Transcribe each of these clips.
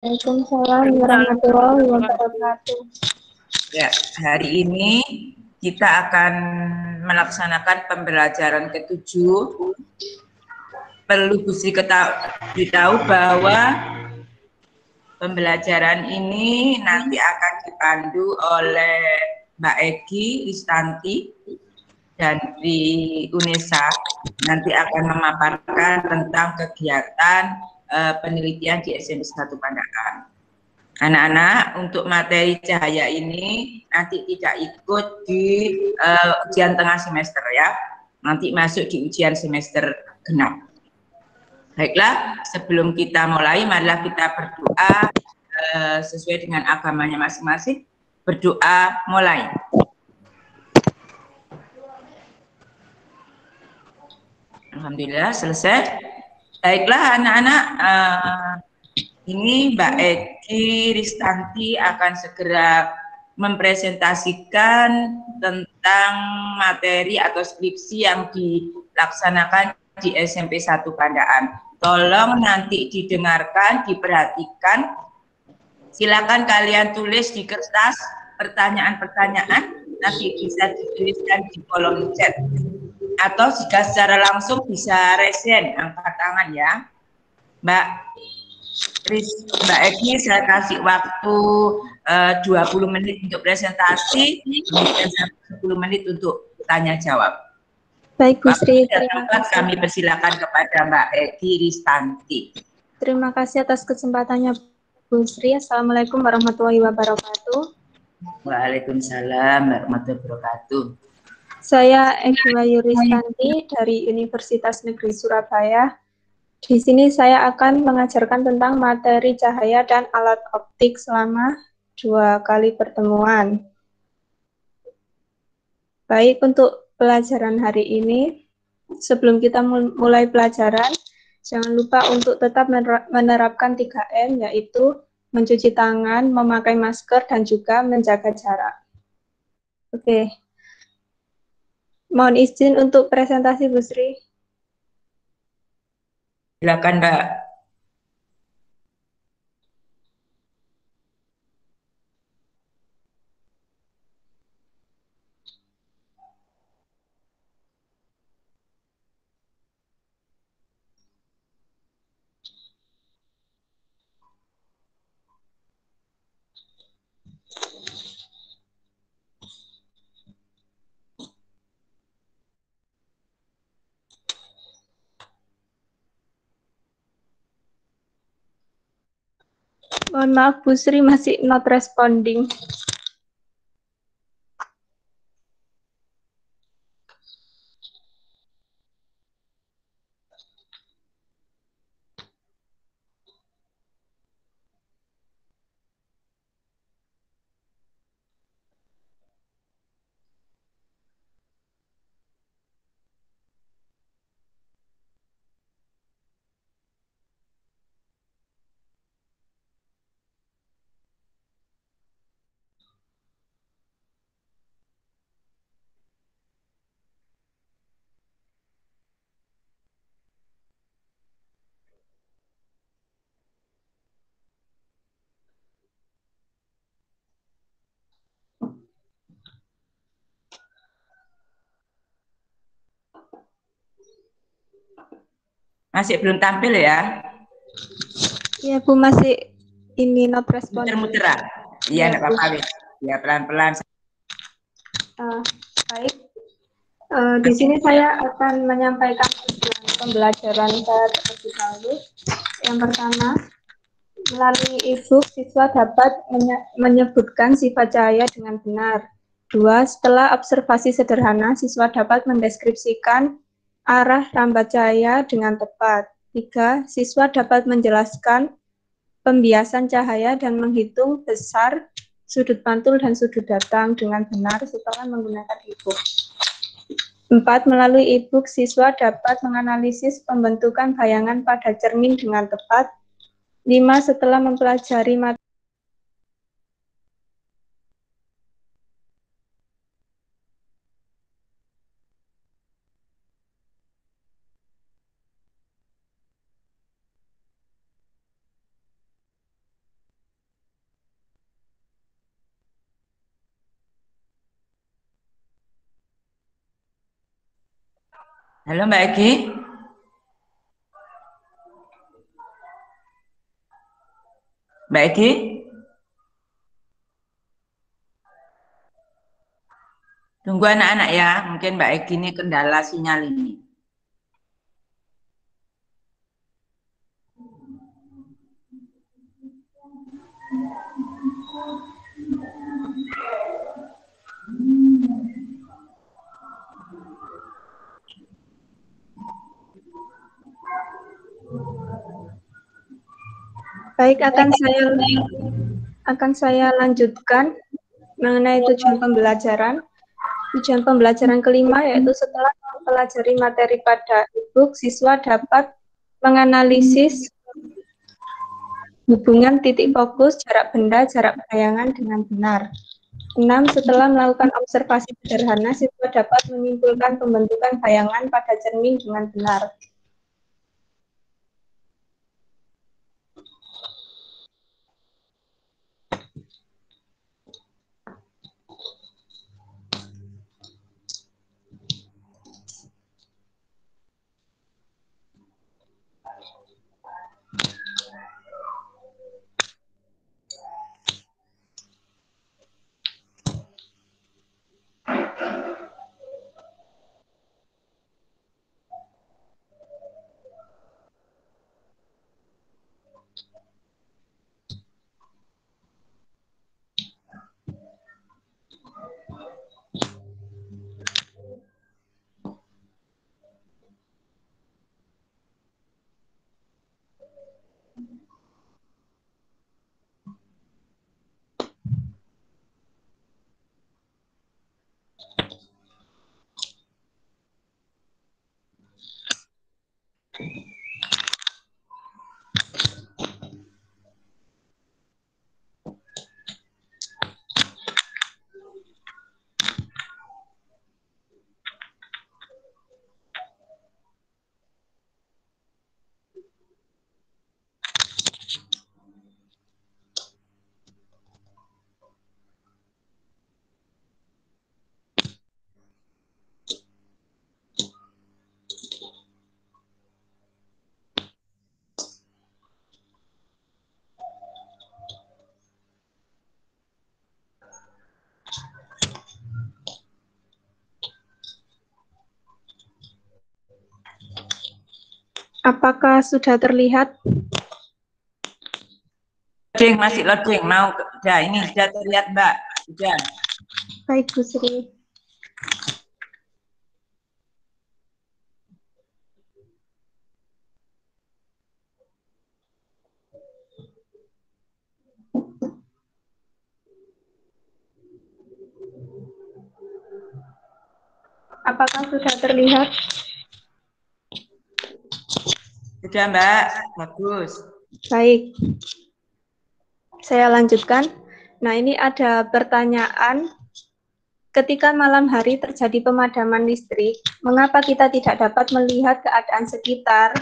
Waalaikumsalam Waalaikumsalam warahmatullahi warahmatullahi wabarakatuh. Ya, hari ini kita akan melaksanakan pembelajaran ke-7. Perlu Gusti tahu bahwa pembelajaran ini nanti akan dipandu oleh Mbak Egi Ristanti dari UNESA. Nanti akan memaparkan tentang kegiatan penelitian di SMP 1 Pandaan. Anak-anak, untuk materi cahaya ini nanti tidak ikut di ujian tengah semester ya. Nanti masuk di ujian semester genap. Baiklah, sebelum kita mulai, marilah kita berdoa sesuai dengan agamanya masing-masing. Berdoa mulai. Alhamdulillah, selesai. Baiklah anak-anak, ini Mbak Egi Ristanti akan segera mempresentasikan tentang materi atau skripsi yang dilaksanakan di SMP 1 Pandaan. Tolong nanti didengarkan, diperhatikan. Silakan kalian tulis di kertas pertanyaan-pertanyaan, nanti bisa dituliskan di kolom chat. Atau jika secara langsung bisa resen, angkat tangan ya. Mbak Egi, saya kasih waktu 20 menit untuk presentasi, kemudian 10 menit untuk tanya jawab. Baik Bu Sri, terima kasih. Kami persilakan kepada Mbak Egi Ristanti. Terima kasih atas kesempatannya Bu Sri. Assalamualaikum warahmatullahi wabarakatuh. Waalaikumsalam warahmatullahi wabarakatuh. Saya Egi Wayu Ristanti dari Universitas Negeri Surabaya. Di sini saya akan mengajarkan tentang materi cahaya dan alat optik selama 2 kali pertemuan. Baik, untuk pelajaran hari ini, sebelum kita mulai pelajaran, jangan lupa untuk tetap menerapkan 3M, yaitu mencuci tangan, memakai masker, dan juga menjaga jarak. Oke. Mohon izin untuk presentasi, Bu Sri. Silakan, Mbak. Mohon maaf, Bu Sri masih not responding. Masih belum tampil ya? Iya, Bu, masih ini not responding. Muter-muteran. Iya, enggak apa-apa. Ya, pelan-pelan. Baik. Di sini saya akan menyampaikan tujuan pembelajaran saya terlebih dahulu. Yang pertama, melalui e-book siswa dapat menyebutkan sifat cahaya dengan benar. 2. Setelah observasi sederhana, siswa dapat mendeskripsikan arah rambat cahaya dengan tepat. 3. Siswa dapat menjelaskan pembiasan cahaya dan menghitung besar sudut pantul dan sudut datang dengan benar setelah menggunakan e-book. 4. Melalui e-book, siswa dapat menganalisis pembentukan bayangan pada cermin dengan tepat. 5. Setelah mempelajari materi Halo Mbak Egi. Mbak Egi. Tunggu anak-anak ya, mungkin Mbak Egi ini kendala sinyal ini. Baik, akan saya lanjutkan mengenai tujuan pembelajaran. Tujuan pembelajaran kelima yaitu setelah mempelajari materi pada e-book, siswa dapat menganalisis hubungan titik fokus, jarak benda, jarak bayangan dengan benar. 6. Setelah melakukan observasi sederhana, siswa dapat menyimpulkan pembentukan bayangan pada cermin dengan benar. Apakah sudah terlihat? Loading, masih loading. Mau, sudah ini sudah terlihat Mbak. Sudah. Baik, Bu Sri. Apakah sudah terlihat? Sudah Mbak, bagus. Baik. Saya lanjutkan. Nah, ini ada pertanyaan. Ketika malam hari terjadi pemadaman listrik, mengapa kita tidak dapat melihat keadaan sekitar?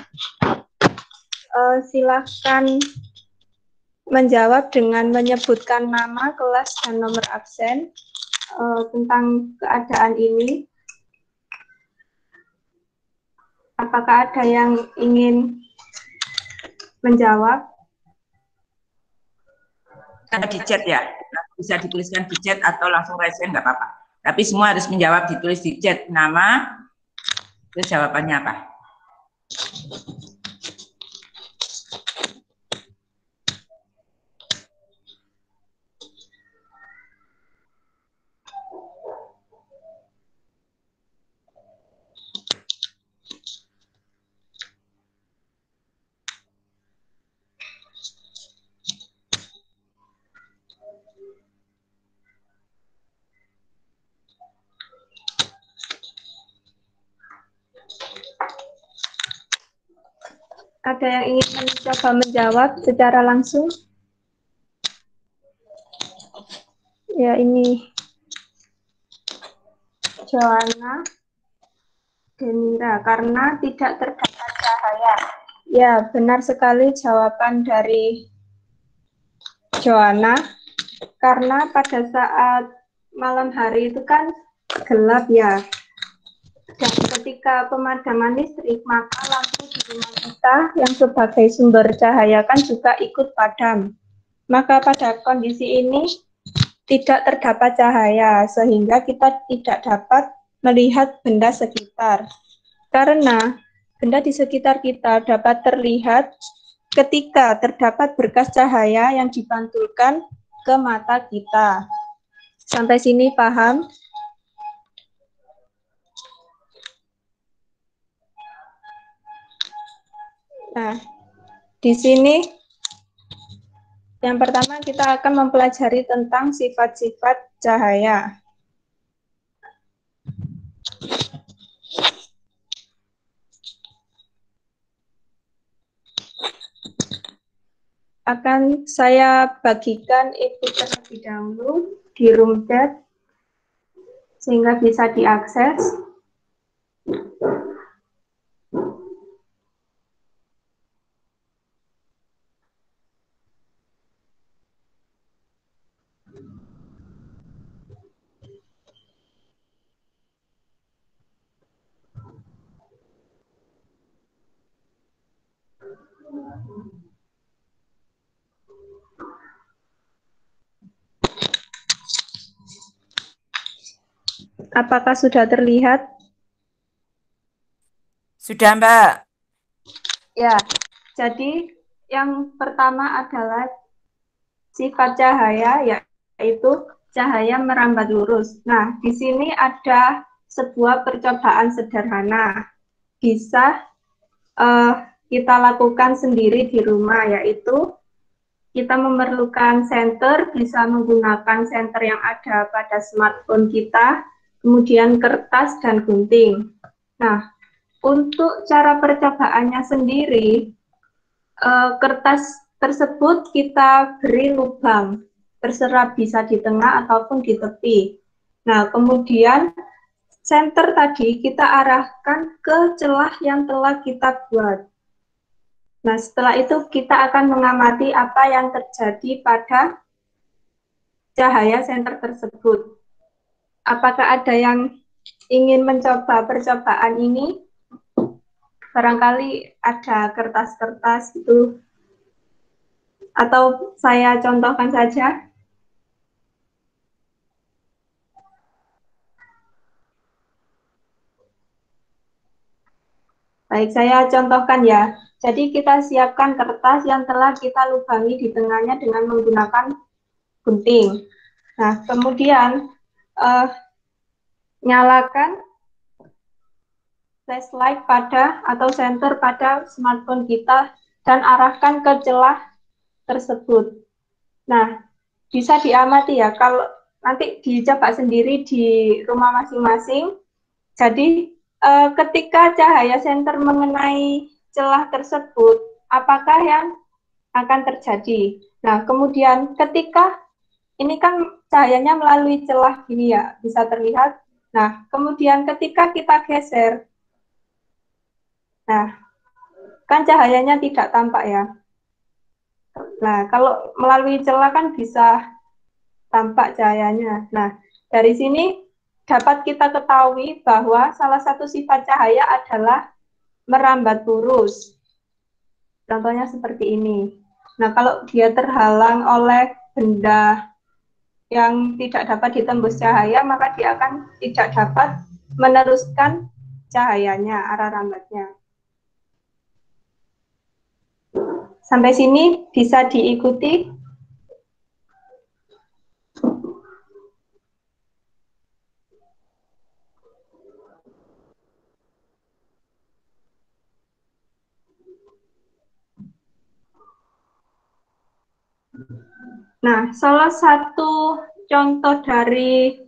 Silakan menjawab dengan menyebutkan nama, kelas, dan nomor absen tentang keadaan ini. Apakah ada yang ingin menjawab? Di chat ya, bisa dituliskan di chat atau langsung resen nggak apa-apa. Tapi semua harus menjawab, ditulis di chat nama, terus jawabannya apa. Ada yang ingin mencoba menjawab secara langsung? Ya, ini Joanna Denira, karena tidak terdapat cahaya. Ya, benar sekali jawaban dari Joanna, karena pada saat malam hari itu kan gelap ya, dan ketika pemadaman listrik, maka lampu di rumah kita yang sebagai sumber cahaya kan juga ikut padam. Maka pada kondisi ini tidak terdapat cahaya, sehingga kita tidak dapat melihat benda sekitar. Karena benda di sekitar kita dapat terlihat ketika terdapat berkas cahaya yang dipantulkan ke mata kita. Sampai sini paham? Nah, di sini yang pertama kita akan mempelajari tentang sifat-sifat cahaya. Akan saya bagikan itu terlebih dahulu di room chat sehingga bisa diakses. Apakah sudah terlihat? Sudah, Mbak. Ya, jadi yang pertama adalah sifat cahaya, yaitu cahaya merambat lurus. Nah, di sini ada sebuah percobaan sederhana. Bisa kita lakukan sendiri di rumah, yaitu kita memerlukan senter, bisa menggunakan senter yang ada pada smartphone kita, kemudian kertas dan gunting. Nah, untuk cara percobaannya sendiri, kertas tersebut kita beri lubang, terserah bisa di tengah ataupun di tepi. Nah, kemudian senter tadi kita arahkan ke celah yang telah kita buat. Nah, setelah itu kita akan mengamati apa yang terjadi pada cahaya senter tersebut. Apakah ada yang ingin mencoba percobaan ini? Barangkali ada kertas-kertas itu, atau saya contohkan saja. Baik, saya contohkan ya. Jadi kita siapkan kertas yang telah kita lubangi di tengahnya dengan menggunakan gunting. Nah, kemudian nyalakan flashlight pada atau senter pada smartphone kita dan arahkan ke celah tersebut. Nah, bisa diamati ya, kalau nanti dicoba sendiri di rumah masing-masing. Jadi ketika cahaya senter mengenai celah tersebut, apakah yang akan terjadi? Nah, kemudian ketika ini kan cahayanya melalui celah gini ya, bisa terlihat. Nah, kemudian ketika kita geser, nah, kan cahayanya tidak tampak ya. Nah, kalau melalui celah kan bisa tampak cahayanya. Nah, dari sini dapat kita ketahui bahwa salah satu sifat cahaya adalah merambat lurus. Contohnya seperti ini. Nah, kalau dia terhalang oleh benda yang tidak dapat ditembus cahaya, maka dia akan tidak dapat meneruskan cahayanya, arah rambatnya. Sampai sini bisa diikuti. Nah, salah satu contoh dari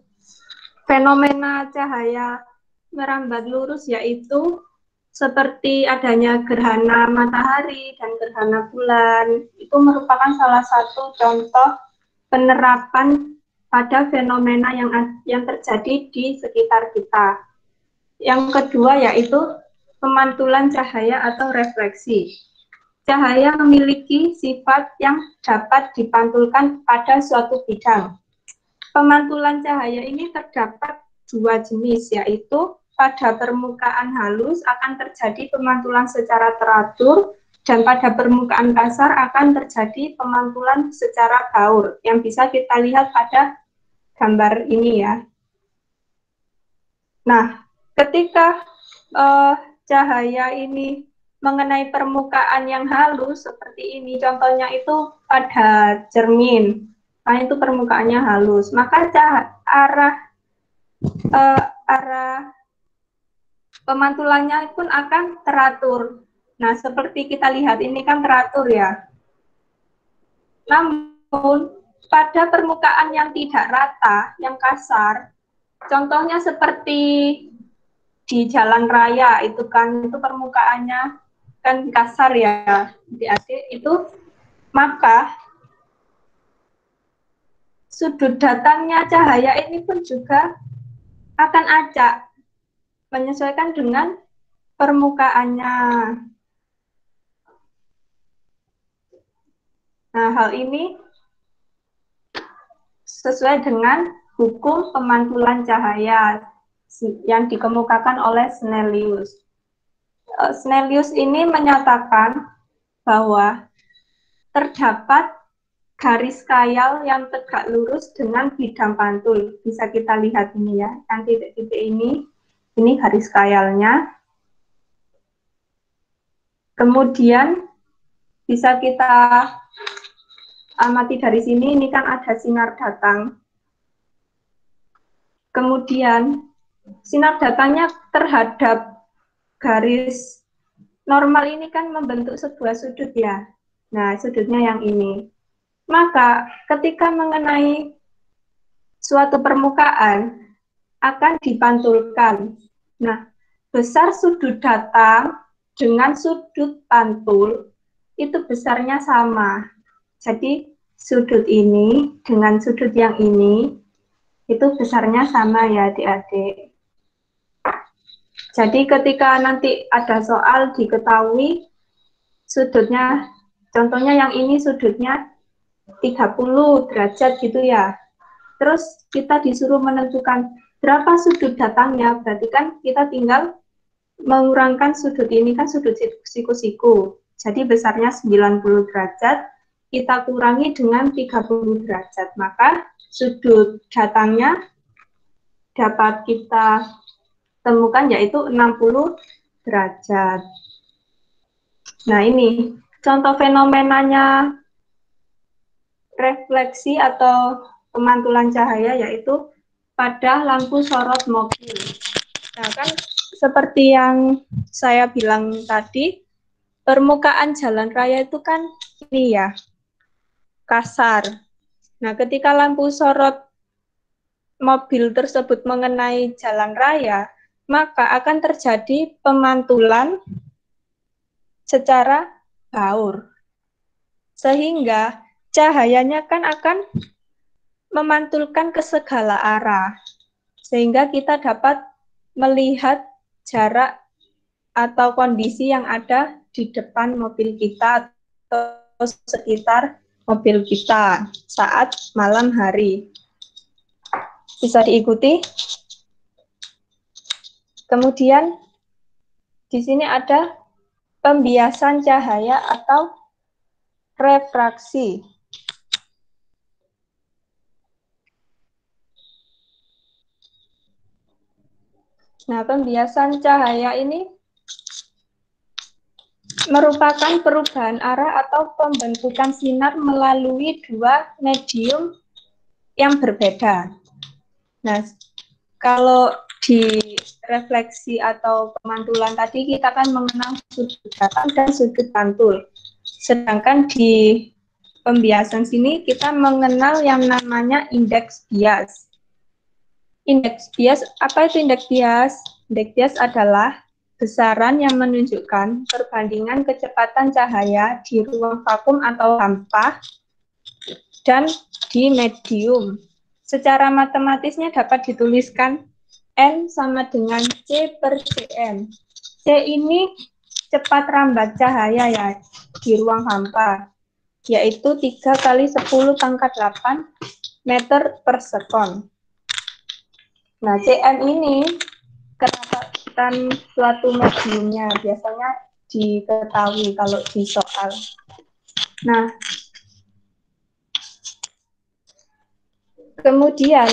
fenomena cahaya merambat lurus yaitu seperti adanya gerhana matahari dan gerhana bulan. Itu merupakan salah satu contoh penerapan pada fenomena yang terjadi di sekitar kita. Yang kedua yaitu pemantulan cahaya atau refleksi. Cahaya memiliki sifat yang dapat dipantulkan pada suatu bidang. Pemantulan cahaya ini terdapat dua jenis, yaitu pada permukaan halus akan terjadi pemantulan secara teratur, dan pada permukaan kasar akan terjadi pemantulan secara baur, yang bisa kita lihat pada gambar ini ya. Nah, ketika cahaya ini mengenai permukaan yang halus seperti ini, contohnya itu pada cermin, nah itu permukaannya halus, maka arah pemantulannya pun akan teratur. Nah, seperti kita lihat ini kan teratur ya. Namun, pada permukaan yang tidak rata, yang kasar, contohnya seperti di jalan raya itu kan, itu permukaannya kan kasar ya, itu, maka sudut datangnya cahaya ini pun juga akan acak, menyesuaikan dengan permukaannya. Nah, hal ini sesuai dengan hukum pemantulan cahaya yang dikemukakan oleh Snellius. Snellius ini menyatakan bahwa terdapat garis khayal yang tegak lurus dengan bidang pantul. Bisa kita lihat ini ya, yang titik-titik ini garis khayalnya. Kemudian bisa kita amati dari sini, ini kan ada sinar datang. Kemudian sinar datangnya terhadap garis normal ini kan membentuk sebuah sudut ya. Nah, sudutnya yang ini. Maka ketika mengenai suatu permukaan akan dipantulkan. Nah, besar sudut datang dengan sudut pantul itu besarnya sama. Jadi sudut ini dengan sudut yang ini itu besarnya sama ya adik-adik. Jadi ketika nanti ada soal diketahui sudutnya, contohnya yang ini sudutnya 30 derajat gitu ya. Terus kita disuruh menentukan berapa sudut datangnya, berarti kan kita tinggal mengurangkan sudut ini kan sudut siku-siku. Jadi besarnya 90 derajat, kita kurangi dengan 30 derajat, maka sudut datangnya dapat kita temukan yaitu 60 derajat. Nah, ini contoh fenomenanya refleksi atau pemantulan cahaya yaitu pada lampu sorot mobil. Nah, kan seperti yang saya bilang tadi, permukaan jalan raya itu kan ini ya, kasar. Nah, ketika lampu sorot mobil tersebut mengenai jalan raya, maka akan terjadi pemantulan secara baur. Sehingga cahayanya kan akan memantulkan ke segala arah. Sehingga kita dapat melihat jarak atau kondisi yang ada di depan mobil kita atau sekitar mobil kita saat malam hari. Bisa diikuti? Kemudian di sini ada pembiasan cahaya atau refraksi. Nah, pembiasan cahaya ini merupakan perubahan arah atau pembentukan sinar melalui dua medium yang berbeda. Nah, kalau di refleksi atau pemantulan tadi kita kan mengenal sudut datang dan sudut pantul. Sedangkan di pembiasan sini kita mengenal yang namanya indeks bias. Indeks bias, apa itu indeks bias? Indeks bias adalah besaran yang menunjukkan perbandingan kecepatan cahaya di ruang vakum atau hampa dan di medium. Secara matematisnya dapat dituliskan N sama dengan C per Cm. C ini cepat rambat cahaya ya di ruang hampa, yaitu 3 kali 10 pangkat 8 meter per sekon. Nah, Cm ini kenapa menentukan suatu mediumnya, biasanya diketahui kalau di soal. Nah, kemudian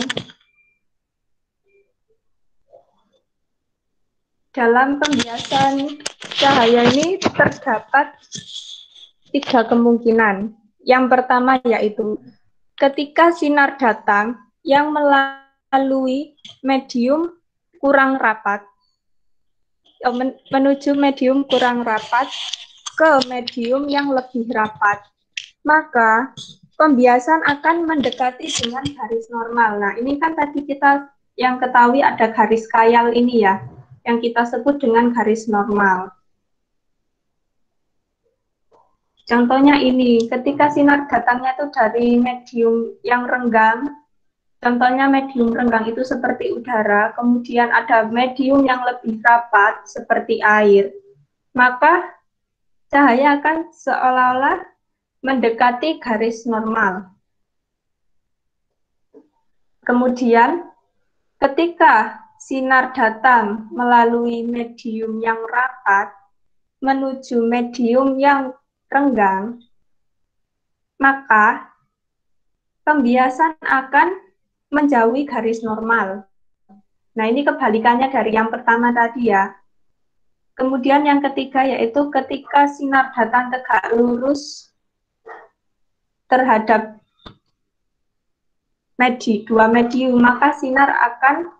dalam pembiasan cahaya ini terdapat 3 kemungkinan. Yang pertama yaitu ketika sinar datang yang melalui medium kurang rapat, menuju medium kurang rapat ke medium yang lebih rapat, maka pembiasan akan mendekati dengan garis normal. Nah, ini kan tadi kita yang ketahui ada garis khayal ini ya, yang kita sebut dengan garis normal. Contohnya ini, ketika sinar datangnya itu dari medium yang renggang, contohnya medium renggang itu seperti udara, kemudian ada medium yang lebih rapat seperti air, maka cahaya akan seolah-olah mendekati garis normal. Kemudian, ketika sinar datang melalui medium yang rapat menuju medium yang renggang, maka pembiasan akan menjauhi garis normal. Nah, ini kebalikannya dari yang pertama tadi ya. Kemudian yang ketiga yaitu ketika sinar datang tegak lurus terhadap dua medium, maka sinar akan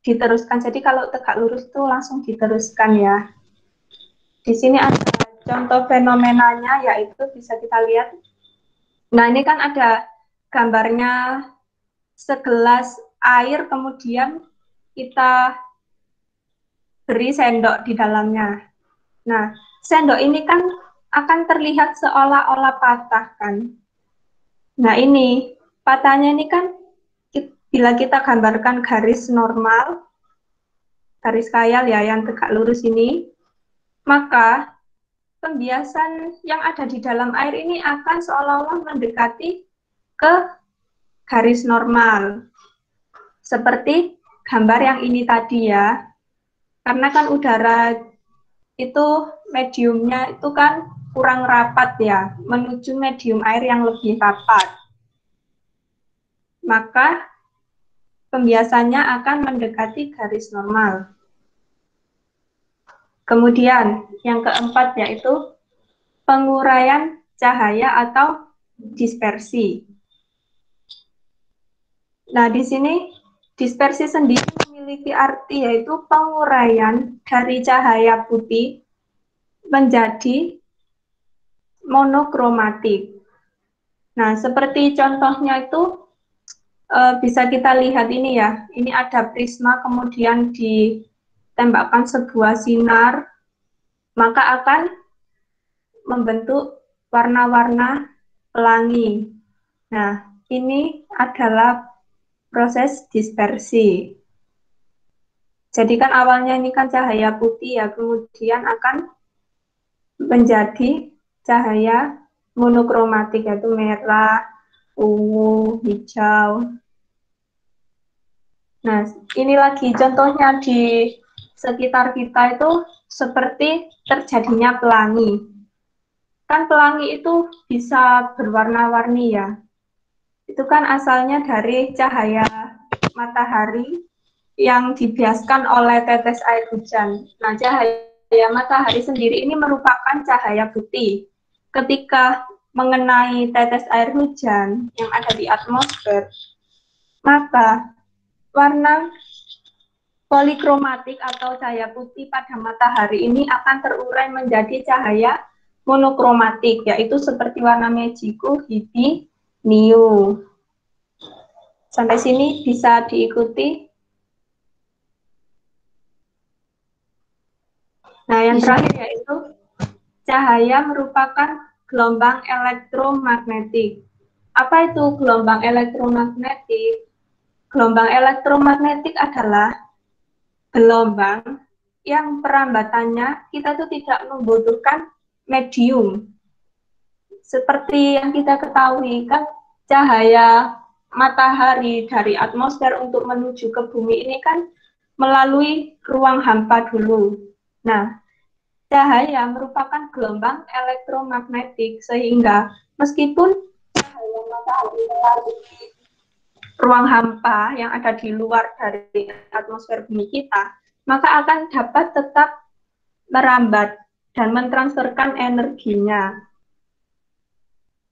diteruskan. Jadi kalau tegak lurus itu langsung diteruskan ya. Di sini ada contoh fenomenanya, yaitu bisa kita lihat. Nah, ini kan ada gambarnya segelas air, kemudian kita beri sendok di dalamnya. Nah, sendok ini kan akan terlihat seolah-olah patah kan. Nah, ini patahnya ini kan bila kita gambarkan garis normal, garis khayal ya yang tegak lurus ini, maka pembiasan yang ada di dalam air ini akan seolah-olah mendekati ke garis normal. Seperti gambar yang ini tadi ya. Karena kan udara itu mediumnya itu kan kurang rapat ya, menuju medium air yang lebih rapat. Maka pembiasannya akan mendekati garis normal. Kemudian yang keempat yaitu penguraian cahaya atau dispersi. Nah, di sini dispersi sendiri memiliki arti yaitu penguraian dari cahaya putih menjadi monokromatik. Nah, seperti contohnya itu bisa kita lihat ini ya. Ini ada prisma kemudian ditembakkan sebuah sinar, maka akan membentuk warna-warna pelangi. Nah, ini adalah proses dispersi. Jadi kan awalnya ini kan cahaya putih ya, kemudian akan menjadi cahaya monokromatik, yaitu merah, ungu, hijau. Nah, ini lagi contohnya di sekitar kita itu seperti terjadinya pelangi. Kan pelangi itu bisa berwarna-warni ya. Itu kan asalnya dari cahaya matahari yang dibiaskan oleh tetes air hujan. Nah, cahaya matahari sendiri ini merupakan cahaya putih. Ketika mengenai tetes air hujan yang ada di atmosfer, maka warna polikromatik atau cahaya putih pada matahari ini akan terurai menjadi cahaya monokromatik, yaitu seperti warna magico, hibi, niu. Sampai sini bisa diikuti. Nah, yang terakhir yaitu cahaya merupakan gelombang elektromagnetik. Apa itu gelombang elektromagnetik? Gelombang elektromagnetik adalah gelombang yang perambatannya kita tuh tidak membutuhkan medium. Seperti yang kita ketahui kan cahaya matahari dari atmosfer untuk menuju ke bumi ini kan melalui ruang hampa dulu. Nah, cahaya merupakan gelombang elektromagnetik sehingga meskipun cahaya matahari melalui ruang hampa yang ada di luar dari atmosfer bumi kita, maka akan dapat tetap merambat dan mentransferkan energinya.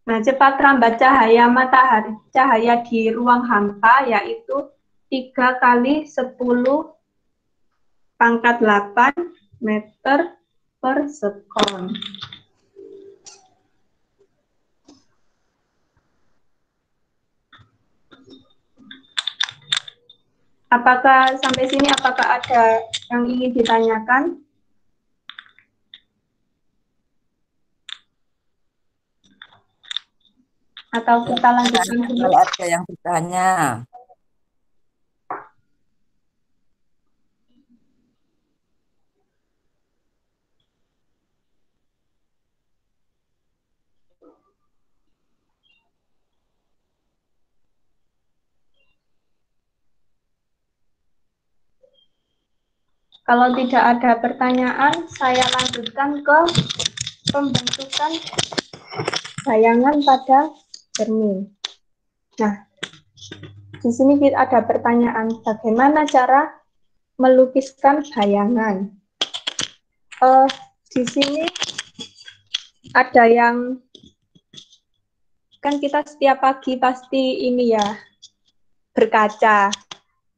Nah, cepat rambat cahaya matahari, cahaya di ruang hampa yaitu 3 kali 10 pangkat 8 meter per sekon. Apakah sampai sini apakah ada yang ingin ditanyakan? Atau kita lanjutkan dulu? Kalau ada yang bertanya. Kalau tidak ada pertanyaan, saya lanjutkan ke pembentukan bayangan pada cermin. Nah, di sini ada pertanyaan, bagaimana cara melukiskan bayangan? Di sini ada yang, kan kita setiap pagi pasti ini ya, berkaca.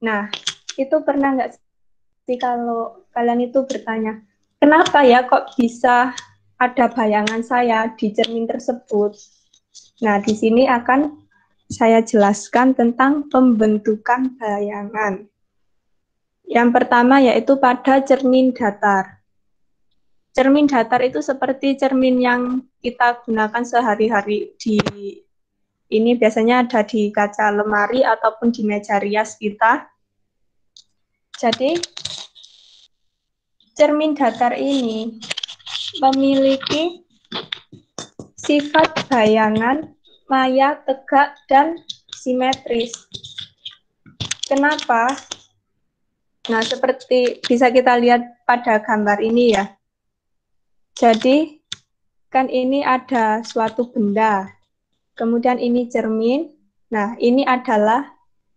Nah, itu pernah nggak sih kalau kalian itu bertanya, kenapa ya kok bisa ada bayangan saya di cermin tersebut? Nah, di sini akan saya jelaskan tentang pembentukan bayangan. Yang pertama yaitu pada cermin datar. Cermin datar itu seperti cermin yang kita gunakan sehari-hari di ini biasanya ada di kaca lemari ataupun di meja rias kita. Jadi cermin datar ini memiliki sifat bayangan maya, tegak, dan simetris. Kenapa? Nah, seperti bisa kita lihat pada gambar ini ya. Jadi, kan ini ada suatu benda. Kemudian ini cermin. Nah, ini adalah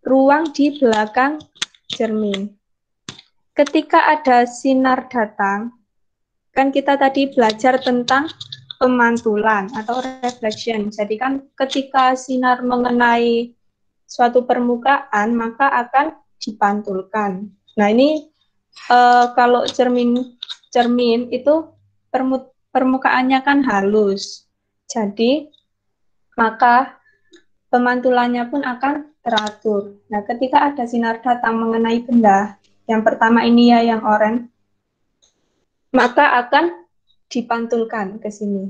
ruang di belakang cermin. Ketika ada sinar datang, kan kita tadi belajar tentang pemantulan atau reflection. Jadi kan ketika sinar mengenai suatu permukaan, maka akan dipantulkan. Nah, ini kalau cermin itu permukaannya kan halus. Jadi, maka pemantulannya pun akan teratur. Nah, ketika ada sinar datang mengenai benda, yang pertama ini ya yang oranye, maka akan dipantulkan ke sini.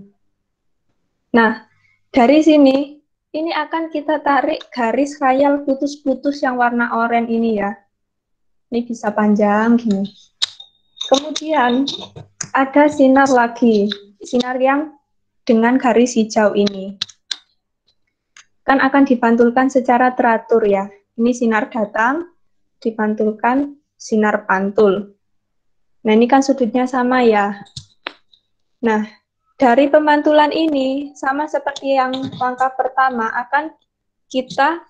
Nah, dari sini, ini akan kita tarik garis khayal putus-putus yang warna oranye ini ya. Ini bisa panjang gini. Kemudian ada sinar lagi, sinar yang dengan garis hijau ini. Kan akan dipantulkan secara teratur ya. Ini sinar datang, dipantulkan sinar pantul. Nah, ini kan sudutnya sama ya. Nah, dari pemantulan ini, sama seperti yang langkah pertama, akan kita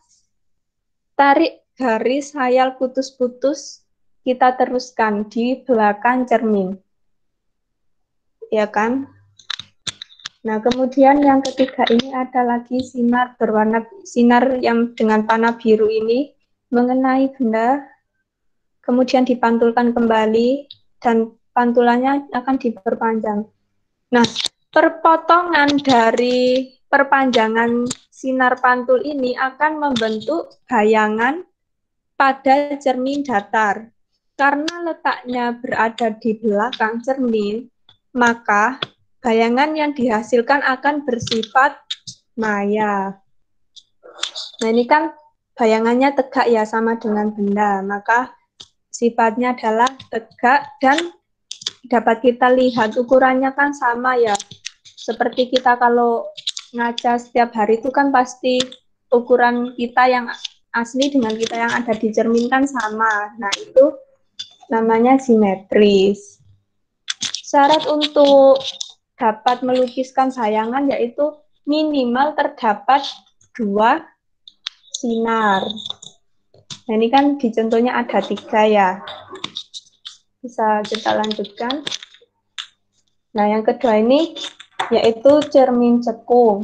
tarik garis khayal putus-putus, kita teruskan di belakang cermin. Ya kan? Nah, kemudian yang ketiga ini ada lagi sinar berwarna, sinar yang dengan panah biru ini mengenai benda, kemudian dipantulkan kembali, dan pantulannya akan diperpanjang. Nah, perpotongan dari perpanjangan sinar pantul ini akan membentuk bayangan pada cermin datar. Karena letaknya berada di belakang cermin, maka bayangan yang dihasilkan akan bersifat maya. Nah, ini kan bayangannya tegak ya, sama dengan benda, maka sifatnya adalah tegak dan dapat kita lihat ukurannya kan sama ya. Seperti kita kalau ngaca setiap hari itu kan pasti ukuran kita yang asli dengan kita yang ada di cermin kan sama. Nah, itu namanya simetris. Syarat untuk dapat melukiskan bayangan yaitu minimal terdapat 2 sinar. Nah, ini kan di contohnya ada 3 ya. Bisa kita lanjutkan. Nah, yang kedua ini yaitu cermin cekung.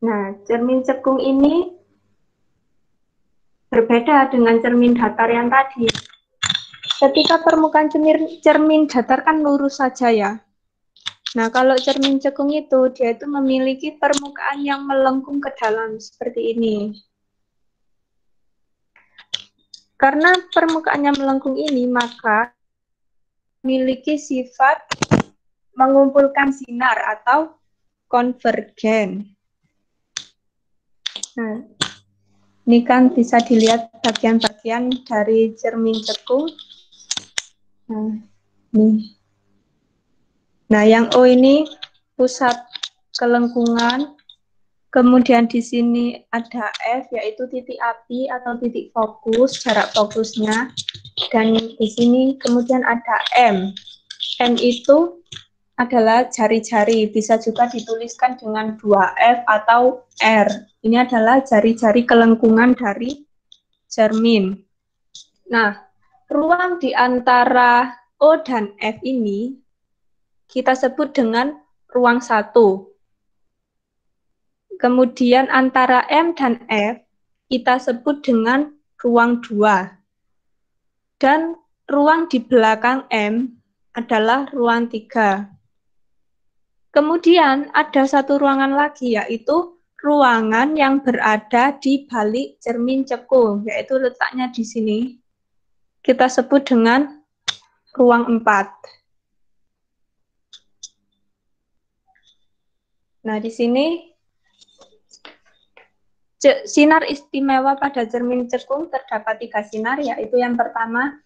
Nah, cermin cekung ini berbeda dengan cermin datar yang tadi. Ketika permukaan cermin datar kan lurus saja ya. Nah, kalau cermin cekung itu, dia itu memiliki permukaan yang melengkung ke dalam, seperti ini. Karena permukaannya melengkung ini, maka memiliki sifat mengumpulkan sinar atau konvergen. Nah, ini kan bisa dilihat bagian-bagian dari cermin cekung. Nah, ini. Nah, yang O ini pusat kelengkungan. Kemudian di sini ada F, yaitu titik api atau titik fokus, jarak fokusnya. Dan di sini kemudian ada M. M itu adalah jari-jari, bisa juga dituliskan dengan 2F atau R. Ini adalah jari-jari kelengkungan dari cermin. Nah, ruang di antara O dan F ini kita sebut dengan ruang 1. Kemudian antara M dan F kita sebut dengan ruang 2. Dan ruang di belakang M adalah ruang 3. Kemudian ada satu ruangan lagi, yaitu ruangan yang berada di balik cermin cekung, yaitu letaknya di sini. Kita sebut dengan ruang 4. Nah, di sini sinar istimewa pada cermin cekung terdapat 3 sinar, yaitu yang pertama,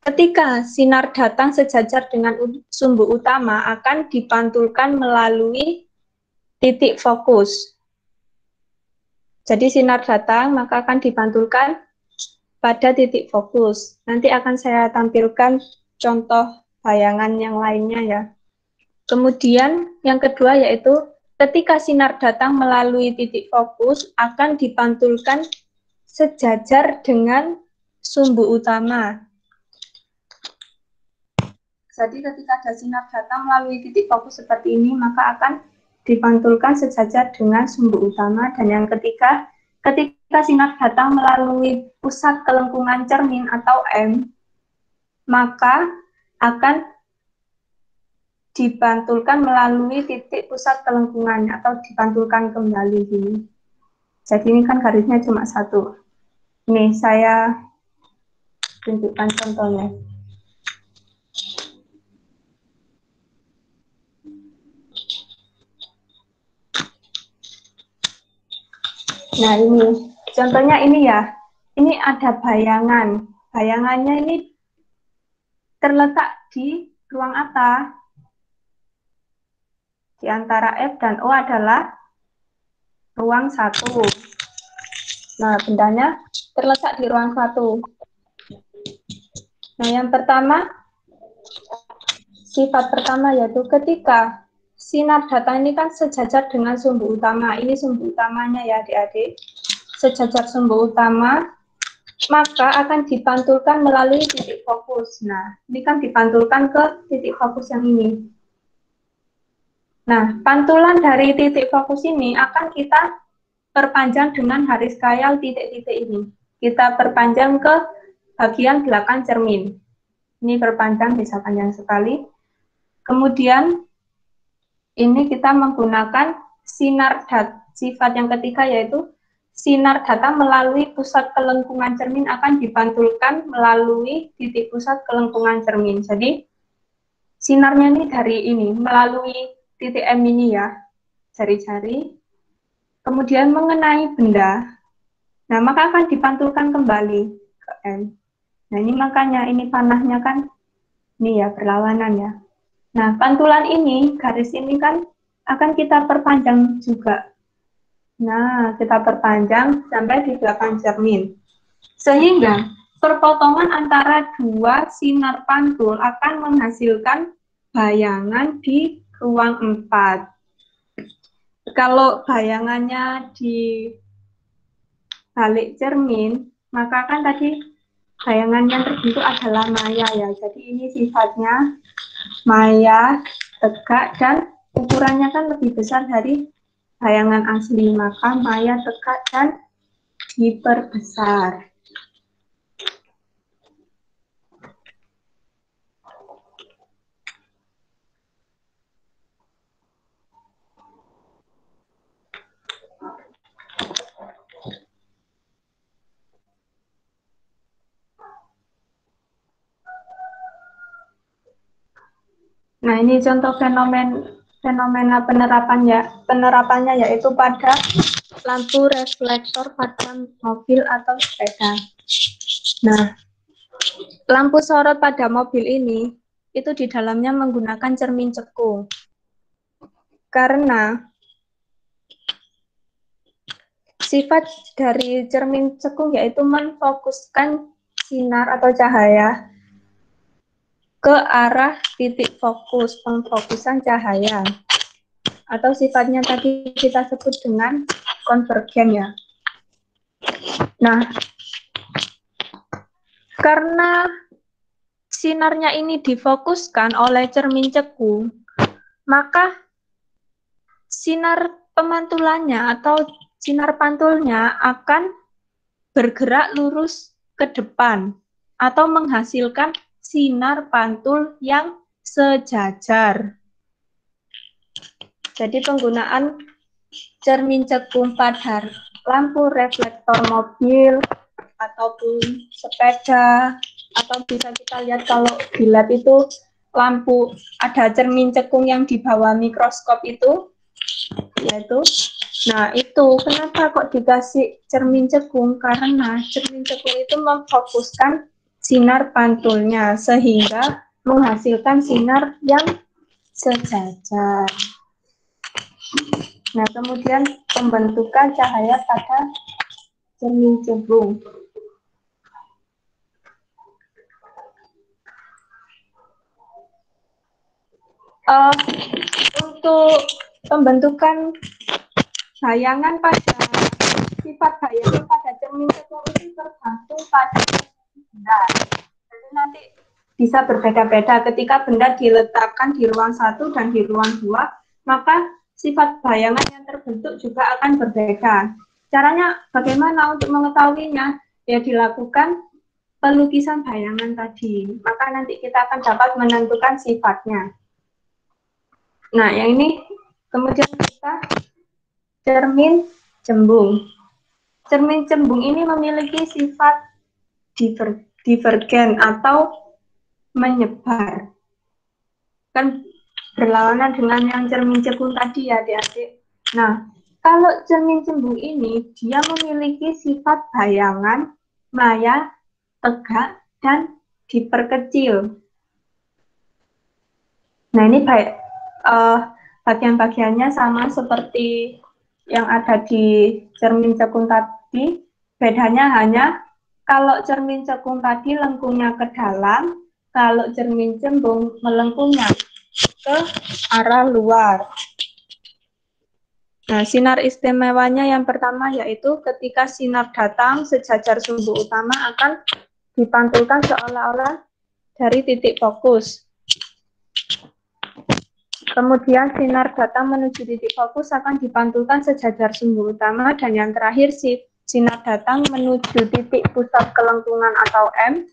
ketika sinar datang sejajar dengan sumbu utama akan dipantulkan melalui titik fokus. Jadi sinar datang maka akan dipantulkan pada titik fokus. Nanti akan saya tampilkan contoh bayangan yang lainnya ya. Kemudian yang kedua yaitu ketika sinar datang melalui titik fokus akan dipantulkan sejajar dengan sumbu utama. Jadi ketika ada sinar datang melalui titik fokus seperti ini, maka akan dipantulkan sejajar dengan sumbu utama. Dan yang ketiga, ketika sinar datang melalui pusat kelengkungan cermin atau M, maka akan dipantulkan melalui titik pusat kelengkungan atau dipantulkan kembali ini. Jadi ini kan garisnya cuma 1. Nih, saya tunjukkan contohnya. Nah, ini contohnya ini ya. Ini ada bayangan. Bayangannya ini terletak di ruang apa? Di antara F dan O adalah ruang 1. Nah, bendanya terletak di ruang 1. Nah, yang pertama, sifat pertama yaitu ketika sinar datang ini kan sejajar dengan sumbu utama. Ini sumbu utamanya ya, adik-adik. Sejajar sumbu utama, maka akan dipantulkan melalui titik fokus. Nah, ini kan dipantulkan ke titik fokus yang ini. Nah, pantulan dari titik fokus ini akan kita perpanjang dengan garis khayal titik-titik ini. Kita perpanjang ke bagian belakang cermin. Ini perpanjang, bisa panjang sekali. Kemudian, ini kita menggunakan sinar sifat yang ketiga yaitu sinar datang melalui pusat kelengkungan cermin akan dipantulkan melalui titik pusat kelengkungan cermin. Jadi sinarnya ini dari ini melalui titik M ini ya, jari-jari, kemudian mengenai benda, Nah, maka akan dipantulkan kembali ke M. Nah, ini makanya ini panahnya kan ini ya berlawanan ya. Nah, pantulan ini, garis ini kan akan kita perpanjang juga. Nah, kita perpanjang sampai di belakang cermin. Sehingga perpotongan antara dua sinar pantul akan menghasilkan bayangan di ruang 4. Kalau bayangannya di balik cermin, maka kan tadi bayangan yang terbentuk adalah maya ya. Jadi ini sifatnya maya, tegak, dan ukurannya kan lebih besar dari bayangan asli. Maka maya, tegak, dan diperbesar. Nah, ini contoh fenomena penerapannya yaitu pada lampu reflektor pada mobil atau sepeda. Nah, lampu sorot pada mobil ini itu di dalamnya menggunakan cermin cekung. Karena sifat dari cermin cekung yaitu memfokuskan sinar atau cahaya ke arah titik fokus, pemfokusan cahaya. Atau sifatnya tadi kita sebut dengan konvergen ya. Nah, karena sinarnya ini difokuskan oleh cermin cekung, maka sinar pemantulannya atau sinar pantulnya akan bergerak lurus ke depan atau menghasilkan sinar pantul yang sejajar. Jadi penggunaan cermin cekung pada lampu reflektor mobil ataupun sepeda, atau bisa kita lihat kalau dilihat itu lampu ada cermin cekung yang di bawah mikroskop itu, yaitu, nah itu kenapa kok dikasih cermin cekung, karena cermin cekung itu memfokuskan sinar pantulnya sehingga menghasilkan sinar yang sejajar. Nah, kemudian pembentukan cahaya pada cermin cekung. Untuk pembentukan bayangan pada sifat bayangan pada cermin cekung itu tergantung pada benda. Jadi nanti bisa berbeda-beda ketika benda diletakkan di ruang 1 dan di ruang 2, maka sifat bayangan yang terbentuk juga akan berbeda. Caranya bagaimana untuk mengetahuinya? Ya dilakukan pelukisan bayangan tadi. Maka nanti kita akan dapat menentukan sifatnya. Nah, yang ini kemudian kita cermin cembung. Cermin cembung ini memiliki sifat divergen atau menyebar. Kan berlawanan dengan yang cermin cekung tadi ya, adik-adik. Nah, kalau cermin cembung ini dia memiliki sifat bayangan, maya, tegak, dan diperkecil. Nah, ini bagian-bagiannya sama seperti yang ada di cermin cekung tadi. Bedanya hanya kalau cermin cekung tadi lengkungnya ke dalam, kalau cermin cembung melengkungnya ke arah luar. Nah, sinar istimewanya yang pertama yaitu ketika sinar datang sejajar sumbu utama akan dipantulkan seolah-olah dari titik fokus. Kemudian sinar datang menuju titik fokus akan dipantulkan sejajar sumbu utama, dan yang terakhir sinar datang menuju titik pusat kelengkungan atau M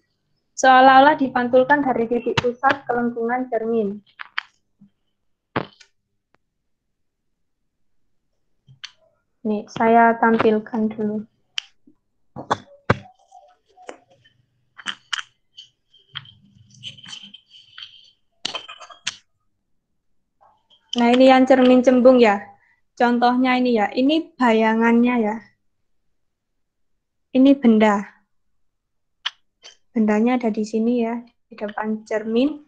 seolah-olah dipantulkan dari titik pusat kelengkungan cermin. Nih, saya tampilkan dulu. Nah, ini yang cermin cembung ya. Contohnya ini ya, ini bayangannya ya. Ini benda. Bendanya ada di sini ya, di depan cermin.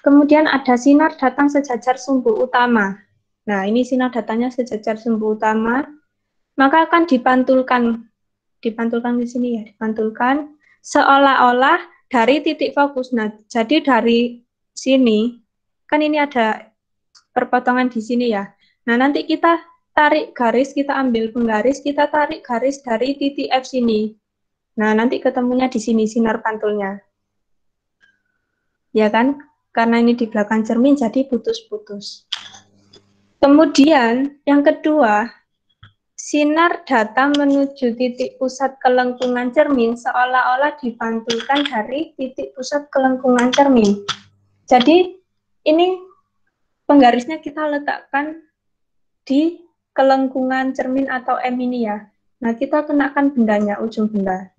Kemudian ada sinar datang sejajar sumbu utama. Nah, ini sinar datangnya sejajar sumbu utama. Maka akan dipantulkan di sini ya, dipantulkan seolah-olah dari titik fokus. Nah, jadi dari sini, kan ini ada perpotongan di sini ya. Nah, nanti kita tarik garis, kita ambil penggaris, kita tarik garis dari titik F sini. Nah, nanti ketemunya di sini sinar pantulnya. Ya kan? Karena ini di belakang cermin, jadi putus-putus. Kemudian, yang kedua, sinar datang menuju titik pusat kelengkungan cermin seolah-olah dipantulkan dari titik pusat kelengkungan cermin. Jadi, ini penggarisnya kita letakkan di kelengkungan cermin atau M ini ya. Nah, kita kenakan bendanya, ujung benda.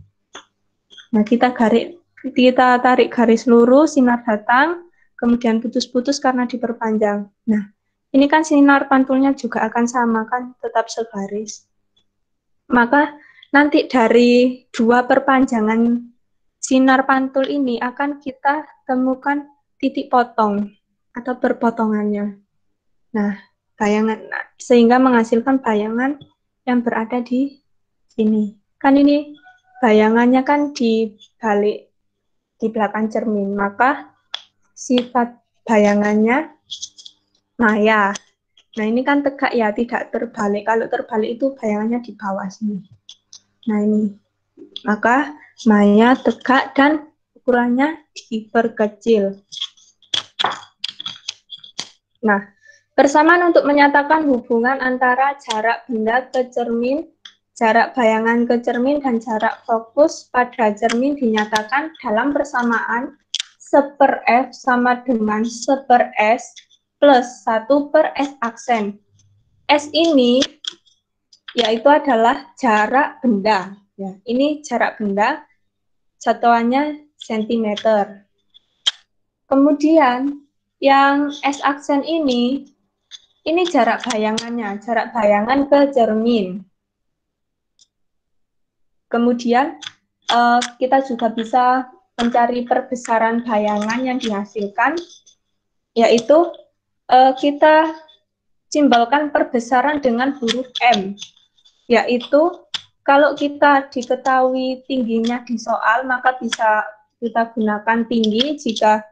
Nah, kita tarik garis lurus, sinar datang, kemudian putus-putus karena diperpanjang. Nah, ini kan sinar pantulnya juga akan sama kan, tetap segaris. Maka nanti dari dua perpanjangan sinar pantul ini akan kita temukan titik potong atau berpotongannya. Nah, sehingga menghasilkan bayangan yang berada di sini. Kan ini bayangannya kan di belakang cermin, maka sifat bayangannya maya. Nah, ini kan tegak ya, tidak terbalik. Kalau terbalik itu bayangannya di bawah sini. Nah, ini. Maka maya, tegak, dan ukurannya diperkecil. Nah, persamaan untuk menyatakan hubungan antara jarak benda ke cermin, jarak bayangan ke cermin, dan jarak fokus pada cermin dinyatakan dalam persamaan 1/F sama dengan 1/S plus 1/S aksen. S ini yaitu adalah jarak benda. Ya, ini jarak benda, satuannya sentimeter. Kemudian yang S aksen ini jarak bayangannya, jarak bayangan ke cermin. Kemudian kita juga bisa mencari perbesaran bayangan yang dihasilkan, yaitu kita simbolkan perbesaran dengan huruf M, yaitu kalau kita diketahui tingginya di soal, maka bisa kita gunakan tinggi jika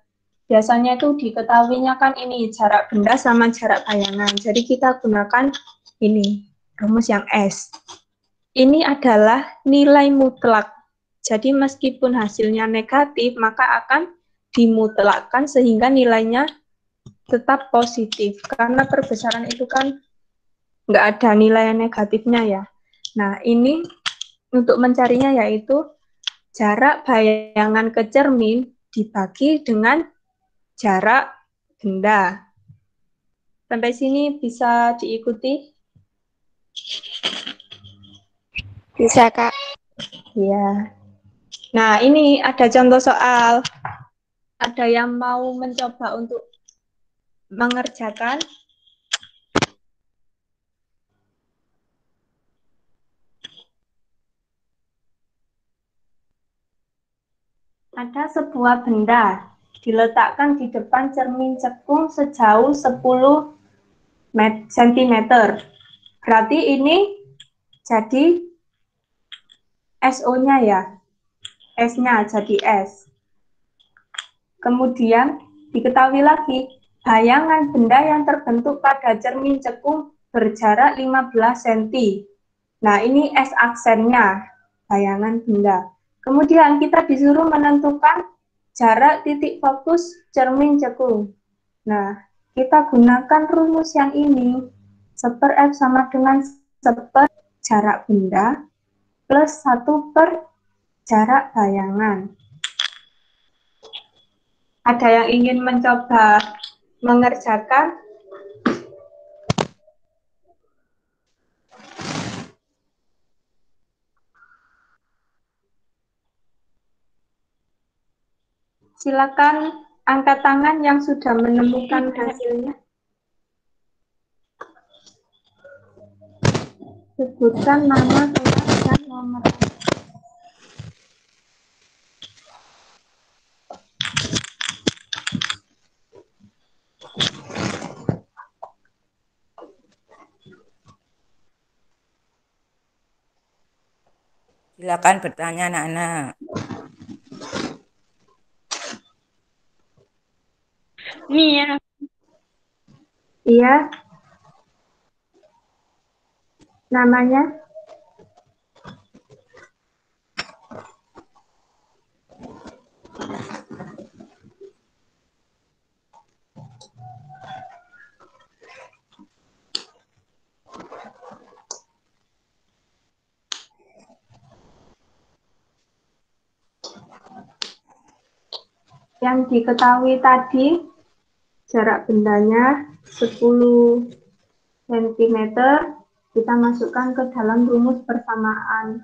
biasanya itu diketahuinya kan ini jarak benda sama jarak bayangan. Jadi kita gunakan ini, rumus yang S. Ini adalah nilai mutlak. Jadi meskipun hasilnya negatif, maka akan dimutlakkan sehingga nilainya tetap positif. Karena perbesaran itu kan nggak ada nilai negatifnya ya. Nah, ini untuk mencarinya yaitu jarak bayangan ke cermin dibagi dengan jarak benda. Sampai sini bisa diikuti? Bisa, Kak. Ya. Nah, ini ada contoh soal. Ada yang mau mencoba untuk mengerjakan? Ada sebuah benda diletakkan di depan cermin cekung sejauh 10 cm. Berarti ini jadi SO-nya ya. S-nya jadi S. Kemudian diketahui lagi bayangan benda yang terbentuk pada cermin cekung berjarak 15 cm. Nah, ini S aksennya, bayangan benda. Kemudian kita disuruh menentukan jarak titik fokus cermin cekung. Nah, kita gunakan rumus yang ini. 1/F sama dengan 1/, jarak benda plus 1/, jarak bayangan. Ada yang ingin mencoba mengerjakan? Silakan angkat tangan yang sudah menemukan hasilnya. Sebutkan nama, kelas, dan nomor. Silakan bertanya anak-anak. Nia. Iya. Namanya? Yang diketahui tadi jarak bendanya 10 cm, kita masukkan ke dalam rumus persamaan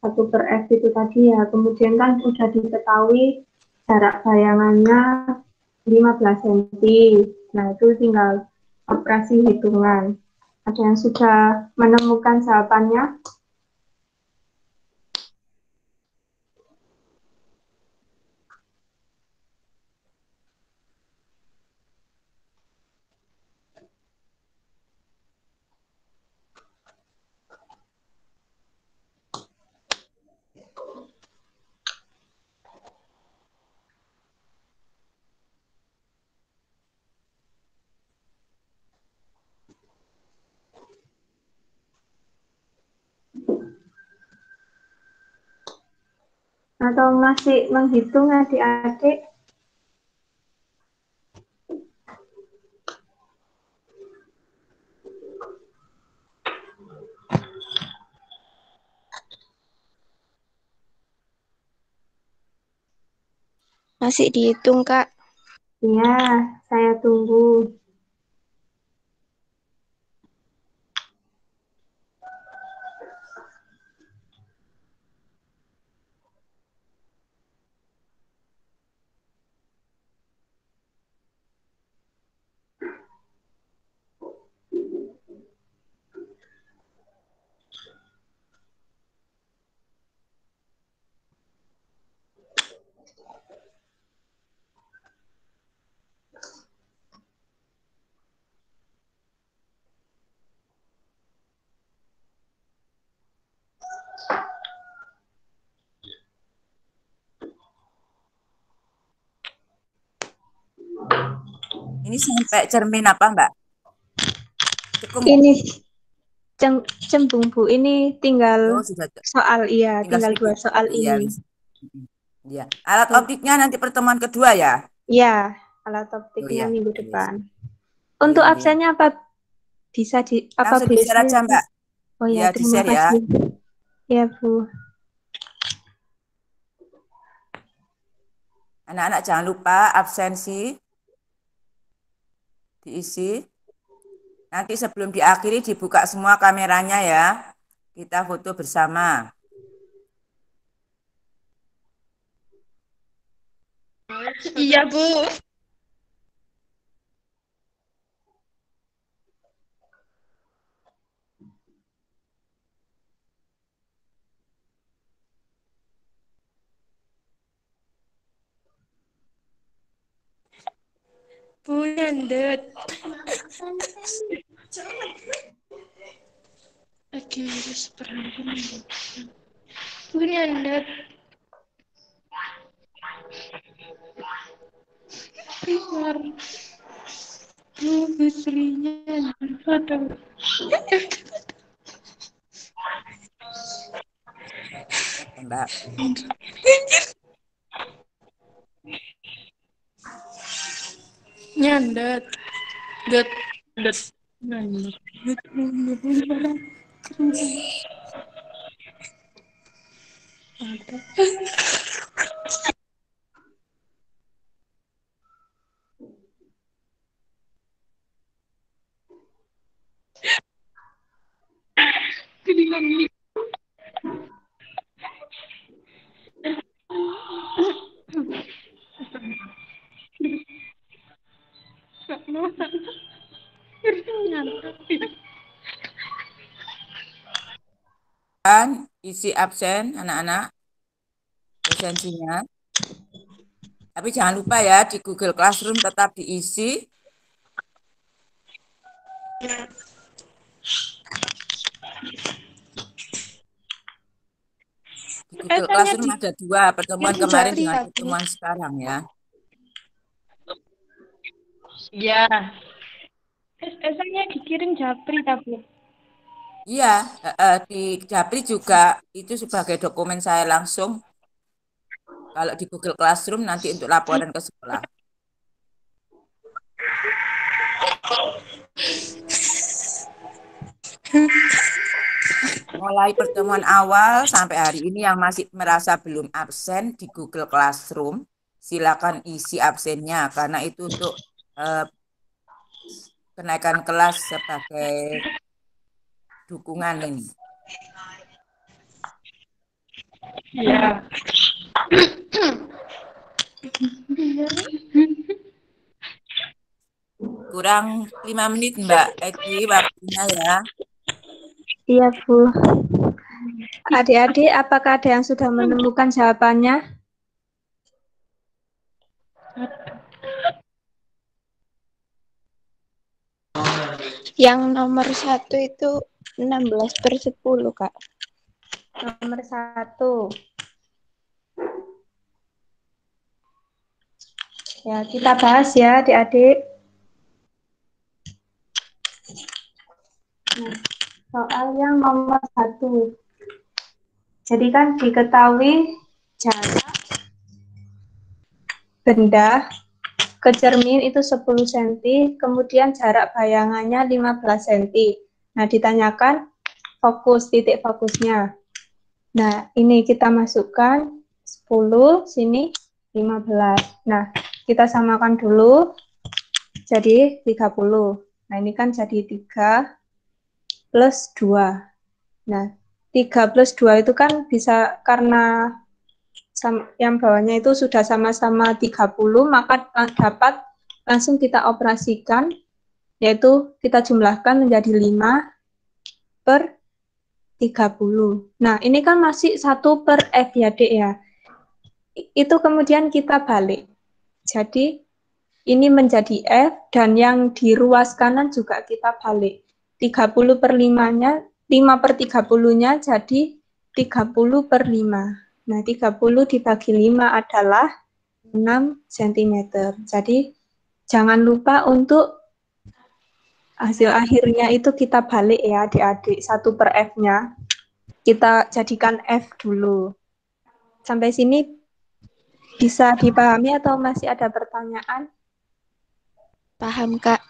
1/f itu tadi ya. Kemudian kan sudah diketahui jarak bayangannya 15 cm. Nah, itu tinggal operasi hitungan. Ada yang sudah menemukan jawabannya? Atau masih menghitung adik-adik? Masih dihitung, Kak. Iya, saya tunggu. Ini sampai cermin apa, Mbak? Cekung. Ini cembung Bu, ini tinggal Oh, sudah soal, iya, tinggal tinggal 2 sedikit. soal Iya, ini. iya. Alat optiknya nanti pertemuan kedua ya? Iya, alat Oh optiknya iya. minggu Iya, depan. iya, Untuk iya. absennya apa bisa apa Langsung boleh di-share aja, saya? Mbak. Oh ya, Ya, terima di-share ya. kasih. Ya, Bu. Anak-anak jangan lupa absensi diisi. Nanti sebelum diakhiri dibuka semua kameranya ya. Kita foto bersama. Iya, Bu. Bu nyandet. Oke, terus perhatian. Bu nyandet. Keluar. Bu istrinya foto. Oke, Mbak. Nyandet. Det. Det. Nyandet. Dan isi absen anak-anak presensinya. Tapi jangan lupa ya di Google Classroom tetap diisi. Google Esanya Classroom ada 2, pertemuan dikirim kemarin Japri dengan ya, Bu? pertemuan sekarang ya. Iya. Esanya dikirim Japri, Bu? Iya, di Japri juga itu sebagai dokumen saya langsung. Kalau di Google Classroom nanti untuk laporan ke sekolah. Mulai pertemuan awal sampai hari ini yang masih merasa belum absen di Google Classroom, silakan isi absennya karena itu untuk eh, kenaikan kelas sebagai dukungan ini. Iya. Kurang 5 menit Mbak Egi waktunya ya. Iya, Bu. Adik-adik, apakah ada yang sudah menemukan jawabannya? Yang nomor 1 itu 16/10, Kak. Nomor 1. Ya, kita bahas ya, adik-adik. Nah, soal yang nomor 1. Jadi kan diketahui jarak benda ke cermin itu 10 cm, kemudian jarak bayangannya 15 cm. Nah, ditanyakan titik fokusnya. Nah, ini kita masukkan 10, sini 15. Nah, kita samakan dulu, jadi 30. Nah, ini kan jadi 3 plus 2. Nah, 3 plus 2 itu kan bisa karena yang bawahnya itu sudah sama-sama 30, maka dapat langsung kita operasikan, yaitu kita jumlahkan menjadi 5/30. Nah, ini kan masih 1/f ya, Dek ya. Itu kemudian kita balik. Jadi, ini menjadi F, dan yang di ruas kanan juga kita balik. 30/5-nya, 5/30-nya jadi 30/5. Nah, 30 dibagi 5 adalah 6 cm. Jadi, jangan lupa untuk hasil akhirnya itu kita balik ya, adik-adik. 1/f-nya. Kita jadikan F dulu. Sampai sini bisa dipahami atau masih ada pertanyaan? Paham, Kak?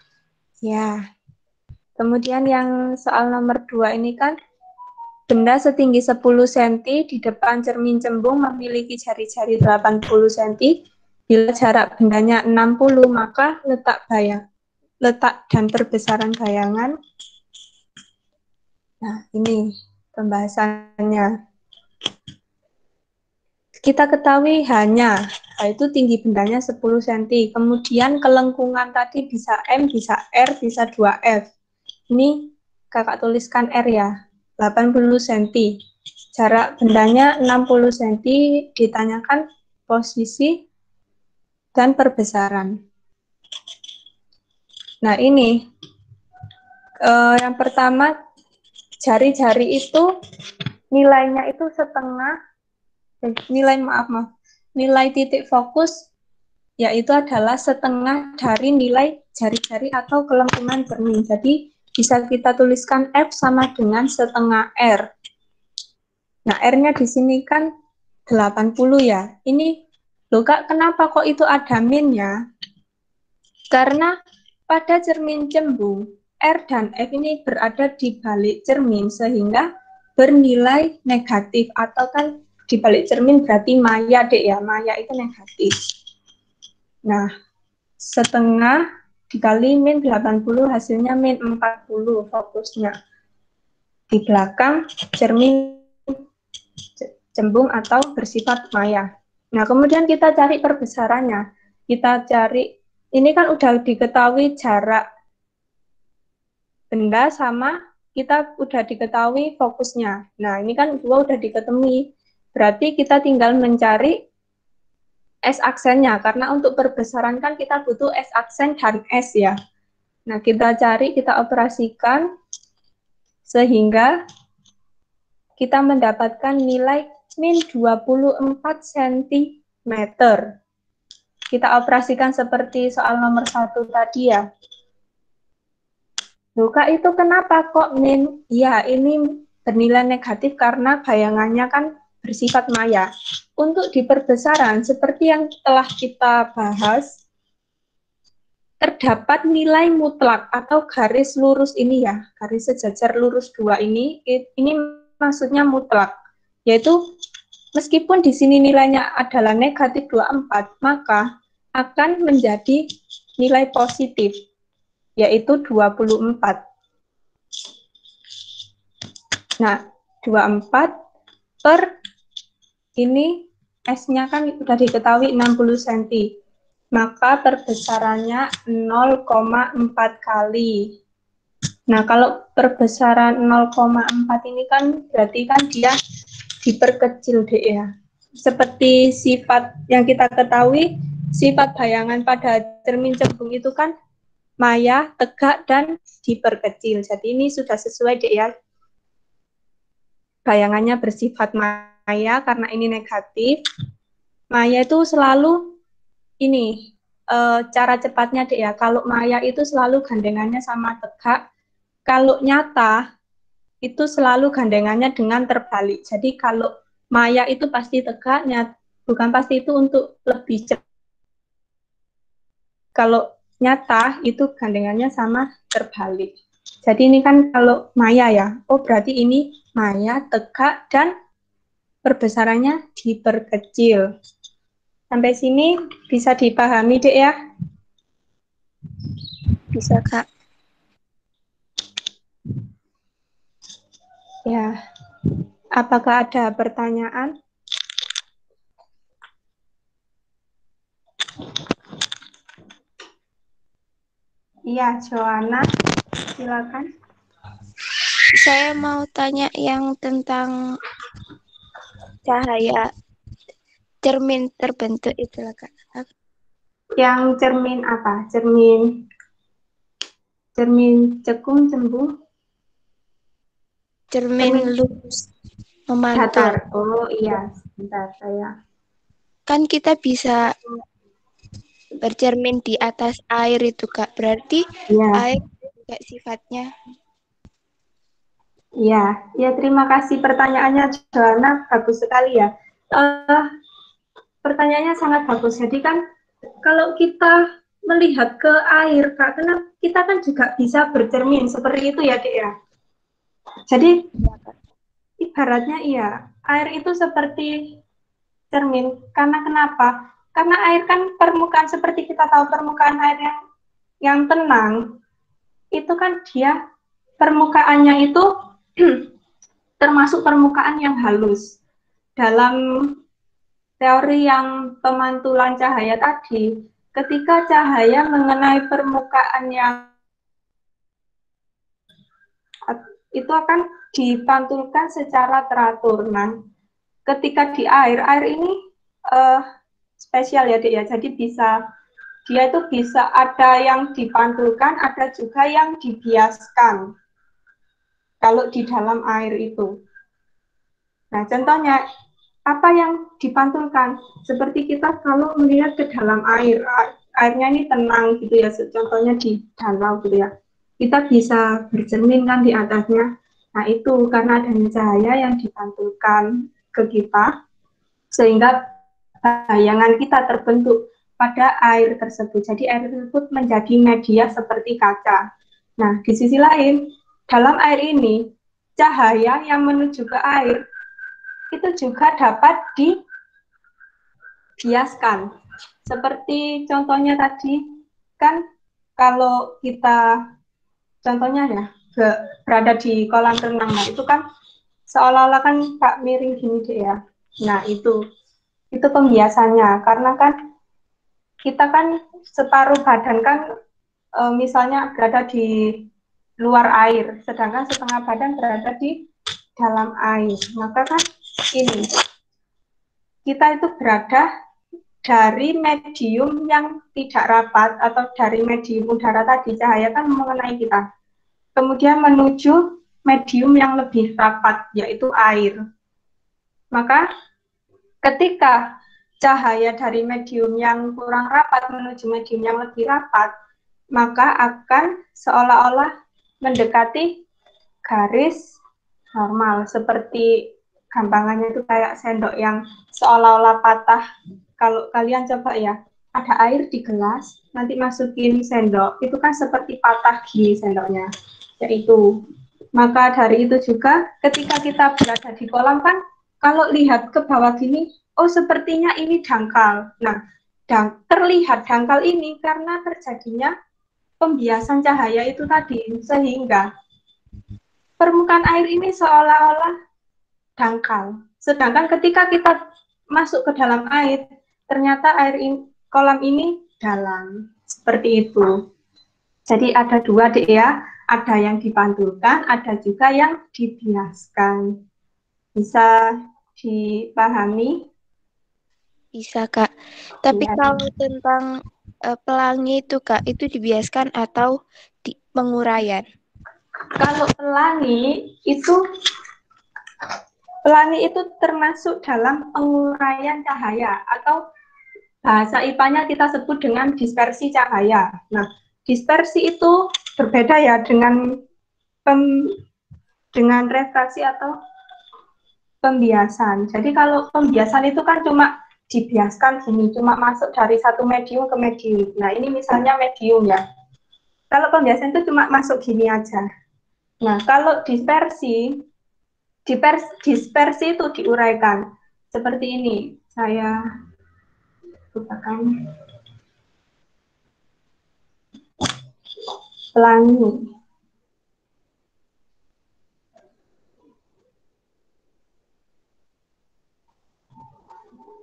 Ya. Kemudian yang soal nomor 2 ini kan, benda setinggi 10 cm di depan cermin cembung memiliki jari-jari 80 cm. Bila jarak bendanya 60, maka letak dan perbesaran bayangan. Nah, ini pembahasannya. Kita ketahui itu tinggi bendanya 10 cm. Kemudian kelengkungan tadi bisa M, bisa R, bisa 2F. Ini kakak tuliskan R ya, 80 cm. Jarak bendanya 60 cm, ditanyakan posisi dan perbesaran. Nah, ini yang pertama, jari-jari itu nilainya itu nilai titik fokus yaitu adalah setengah dari nilai jari-jari atau kelengkungan cermin. Jadi bisa kita tuliskan F sama dengan setengah R. Nah, R-nya di sini kan 80 ya. Ini loh Kak, kenapa kok itu ada min-nya? Karena pada cermin cembung, R dan F ini berada di balik cermin sehingga bernilai negatif, atau kan di balik cermin berarti maya, Dek ya. Maya itu negatif. Nah, setengah dikali min 80 hasilnya min 40 fokusnya. Di belakang cermin cembung atau bersifat maya. Nah, kemudian kita cari perbesarannya. Kita cari, ini kan udah diketahui jarak benda sama kita udah diketahui fokusnya. Nah, ini kan dua udah diketahui. Berarti kita tinggal mencari S aksennya, karena untuk perbesaran kan kita butuh S aksen dan S ya. Nah, kita cari, kita operasikan, sehingga kita mendapatkan nilai min 24 cm. Kita operasikan seperti soal nomor 1 tadi ya. Loh Kak, itu kenapa kok min? Ya, ini bernilai negatif karena bayangannya kan bersifat maya. Untuk di perbesaran, seperti yang telah kita bahas, terdapat nilai mutlak atau garis lurus ini ya, garis sejajar lurus 2 ini maksudnya mutlak, yaitu meskipun di sini nilainya adalah negatif 24, maka akan menjadi nilai positif, yaitu 24. Nah, 24 per ini S-nya kan sudah diketahui 60 cm. Maka perbesarannya 0,4 kali. Nah, kalau perbesaran 0,4 ini kan berarti kan dia diperkecil deh ya. Seperti sifat yang kita ketahui, sifat bayangan pada cermin cembung itu kan maya, tegak, dan diperkecil. Jadi ini sudah sesuai deh ya. Bayangannya bersifat maya karena ini negatif. Maya itu selalu ini cara cepatnya deh ya, kalau maya itu selalu gandengannya sama tegak, kalau nyata itu selalu gandengannya dengan terbalik. Jadi kalau maya itu pasti tegak, bukan pasti itu untuk lebih cepat. Kalau nyata itu gandengannya sama terbalik. Jadi ini kan kalau maya ya, oh berarti ini maya, tegak, dan perbesarannya diperkecil. Sampai sini bisa dipahami, Dek ya? Bisa, Kak. Ya. Apakah ada pertanyaan? Iya, Joanna, silakan. Saya mau tanya yang tentang cahaya cermin terbentuk itulah, Kak. Yang cermin apa? Cermin cekung, cembung? Cermin lurus memantul. Datar. Oh iya, sebentar saya. Kan kita bisa bercermin di atas air itu, Kak. Berarti Iya. air juga sifatnya. Iya, ya terima kasih pertanyaannya, Joanna, bagus sekali ya. Pertanyaannya sangat bagus. Jadi kan kalau kita melihat ke air, Kak, karena kita kan juga bisa bercermin seperti itu ya, Dek ya. Jadi ibaratnya iya, air itu seperti cermin. Karena kenapa? Karena air kan permukaan, seperti kita tahu permukaan air yang tenang, itu kan dia permukaannya itu termasuk permukaan yang halus. Dalam teori yang pemantulan cahaya tadi, ketika cahaya mengenai permukaan yang itu akan dipantulkan secara teratur. Nah, ketika di air ini spesial ya, Dek ya. Jadi dia itu bisa ada yang dipantulkan, ada juga yang dibiaskan. Kalau di dalam air itu. Nah, contohnya apa yang dipantulkan? Seperti kita kalau melihat ke dalam air, airnya ini tenang gitu ya, contohnya di danau gitu ya. Kita bisa bercermin kan di atasnya. Nah, itu karena adanya cahaya yang dipantulkan ke kita, sehingga bayangan kita terbentuk pada air tersebut. Jadi air tersebut menjadi media seperti kaca. Nah, di sisi lain, dalam air ini, cahaya yang menuju ke air itu juga dapat dibiaskan. Seperti contohnya tadi, kan kalau kita contohnya ya berada di kolam renang, nah itu kan seolah-olah kan Kak miring gini deh ya. Nah itu pembiasannya, karena kan kita kan separuh badan kan misalnya berada di luar air, sedangkan setengah badan berada di dalam air. Maka kan ini kita itu berada dari medium yang tidak rapat atau dari medium udara tadi, cahaya kan mengenai kita, kemudian menuju medium yang lebih rapat, yaitu air. Maka ketika cahaya dari medium yang kurang rapat menuju medium yang lebih rapat, maka akan seolah-olah mendekati garis normal, seperti gampangannya itu kayak sendok yang seolah-olah patah. Kalau kalian coba ya, ada air di gelas, nanti masukin sendok, itu kan seperti patah gini sendoknya, yaitu. Maka dari itu juga ketika kita berada di kolam kan, kalau lihat ke bawah gini, oh sepertinya ini dangkal. Nah, terlihat dangkal ini karena terjadinya pembiasan cahaya itu tadi, sehingga permukaan air ini seolah-olah dangkal. Sedangkan ketika kita masuk ke dalam air, ternyata kolam ini dalam. Seperti itu. Jadi ada dua deh ya, ada yang dipantulkan, ada juga yang dibiaskan. Bisa dipahami? Bisa, Kak. Tapi Ya. kalau tentang pelangi itu, Kak, itu dibiaskan atau di penguraian? Kalau pelangi itu termasuk dalam penguraian cahaya atau bahasa IPA-nya kita sebut dengan dispersi cahaya. Nah, dispersi itu berbeda ya dengan refraksi atau pembiasan. Jadi kalau pembiasan itu kan cuma dibiaskan gini, cuma masuk dari satu medium ke medium. Nah, ini misalnya medium ya. Kalau pembiasan itu cuma masuk gini aja. Nah, kalau dispersi itu diuraikan. Seperti ini. Saya bukakan pelangi.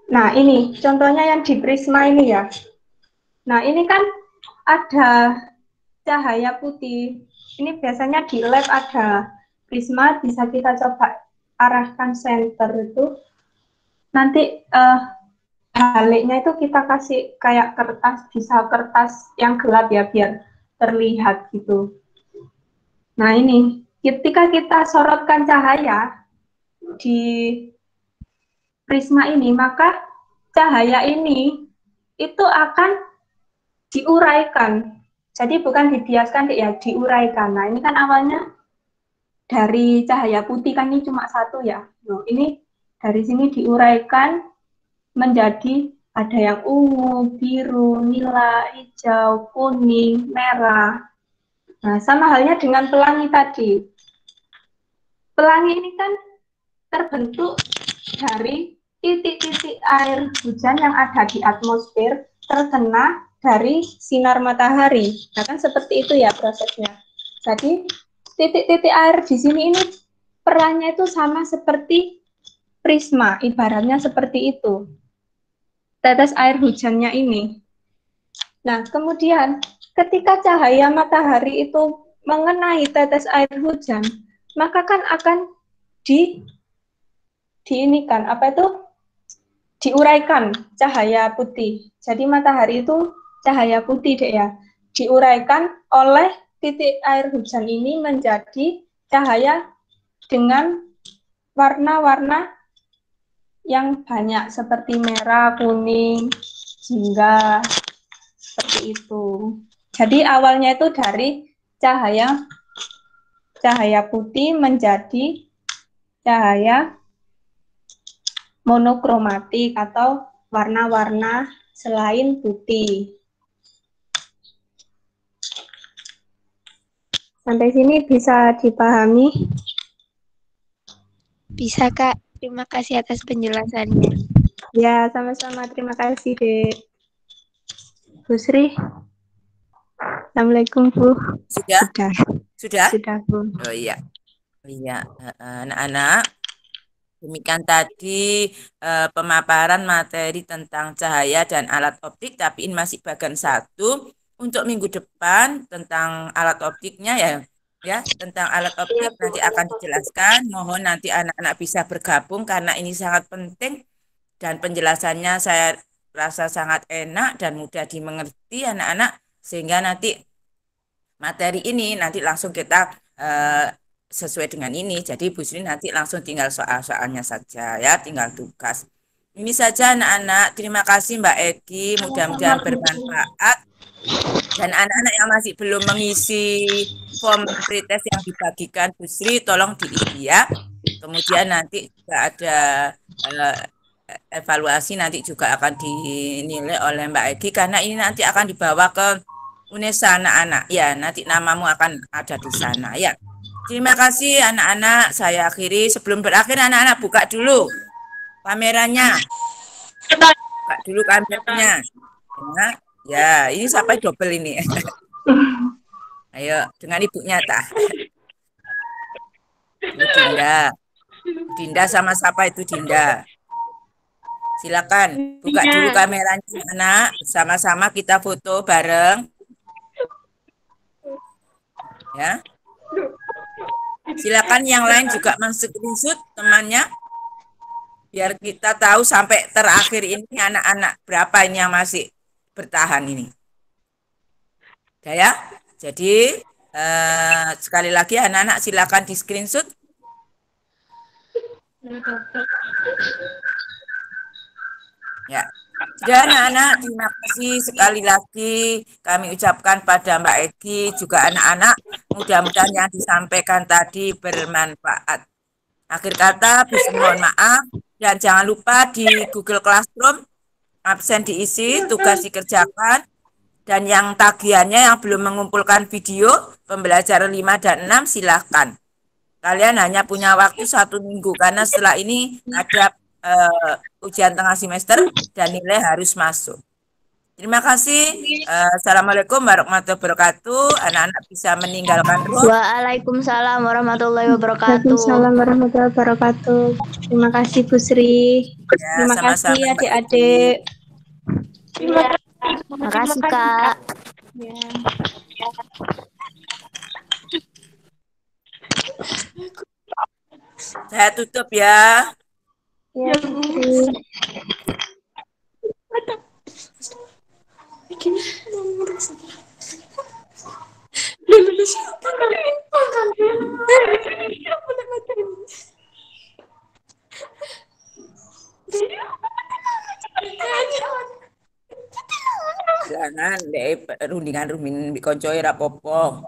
Nah, ini contohnya yang di prisma ini ya. Nah, ini kan ada cahaya putih. Ini biasanya di lab ada prisma, bisa kita coba arahkan center itu. Nanti baliknya itu kita kasih kayak kertas, bisa kertas yang gelap ya, biar terlihat gitu. Nah, ini ketika kita sorotkan cahaya di prisma ini, maka cahaya ini itu akan diuraikan. Jadi bukan dibiaskan ya, diuraikan. Nah, ini kan awalnya dari cahaya putih kan ini cuma satu ya. Nah, ini dari sini diuraikan menjadi ada yang ungu, biru, nila, hijau, kuning, merah. Nah, sama halnya dengan pelangi tadi. Pelangi ini kan terbentuk dari titik-titik air hujan yang ada di atmosfer terkena dari sinar matahari. Nah, kan seperti itu ya prosesnya. Jadi, titik-titik air di sini ini perannya itu sama seperti prisma, ibaratnya seperti itu. Tetes air hujannya ini. Nah, kemudian ketika cahaya matahari itu mengenai tetes air hujan, maka kan akan diinikan apa itu diuraikan cahaya putih. Jadi matahari itu cahaya putih deh ya. Diuraikan oleh titik air hujan ini menjadi cahaya dengan warna-warna yang banyak seperti merah, kuning, jingga, seperti itu. Jadi awalnya itu dari cahaya putih menjadi cahaya monokromatik atau warna-warna selain putih. Sampai sini bisa dipahami? Bisa, Kak. Terima kasih atas penjelasannya. Ya, sama-sama. Terima kasih, Dek. Bu Sri. Assalamualaikum, Bu. Sudah? Sudah. Sudah? Sudah, Bu. Oh iya. Iya, anak-anak. Demikian tadi pemaparan materi tentang cahaya dan alat optik, tapi ini masih bagian satu. Untuk minggu depan tentang alat optiknya ya tentang alat optik nanti akan dijelaskan. Mohon nanti anak-anak bisa bergabung karena ini sangat penting dan penjelasannya saya rasa sangat enak dan mudah dimengerti anak-anak, sehingga nanti materi ini nanti langsung kita sesuai dengan ini. Jadi Bu Sri nanti langsung tinggal soal-soalnya saja ya, tinggal tugas. Ini saja anak-anak. Terima kasih Mbak Egi. Mudah-mudahan bermanfaat. Dan anak-anak yang masih belum mengisi form pretest yang dibagikan Bu Sri, tolong diisi ya. Kemudian nanti juga ada evaluasi nanti juga akan dinilai oleh Mbak Egi karena ini nanti akan dibawa ke UNESA anak-anak. Ya, nanti namamu akan ada di sana ya. Terima kasih anak-anak. Saya akhiri. Sebelum berakhir anak-anak buka dulu kameranya. Buka dulu kameranya. Ya, ini sampai double ini. Ayo, dengan ibunya tah. Ini Dinda. Dinda sama siapa itu Dinda? Silakan buka dulu kameranya anak. Sama-sama kita foto bareng. Ya. Silakan yang lain juga men-screenshot temannya. Biar kita tahu sampai terakhir ini anak-anak berapa ini yang masih bertahan ini. Ya. Jadi sekali lagi anak-anak silakan di screenshot. Ya. Sudah anak-anak, terima kasih sekali lagi kami ucapkan pada Mbak Egi juga anak-anak. Mudah-mudahan yang disampaikan tadi bermanfaat. Akhir kata, bisa mohon maaf dan jangan lupa di Google Classroom absen diisi, tugas dikerjakan. Dan yang tagihannya yang belum mengumpulkan video pembelajaran 5 dan 6 silahkan. Kalian hanya punya waktu 1 minggu karena setelah ini ada ujian tengah semester dan nilai harus masuk. Terima kasih. Assalamualaikum warahmatullahi wabarakatuh. Anak-anak bisa meninggalkan room. Waalaikumsalam warahmatullahi wabarakatuh. Waalaikumsalam warahmatullahi wabarakatuh. Terima kasih Bu Sri. Ya, Terima sama-sama, kasih Mbak adik-adik. Terima kasih Kak. Ya. Saya tutup ya. Ya, Bu Sri. Jangan deh rundingan rumin koncoe rapopo.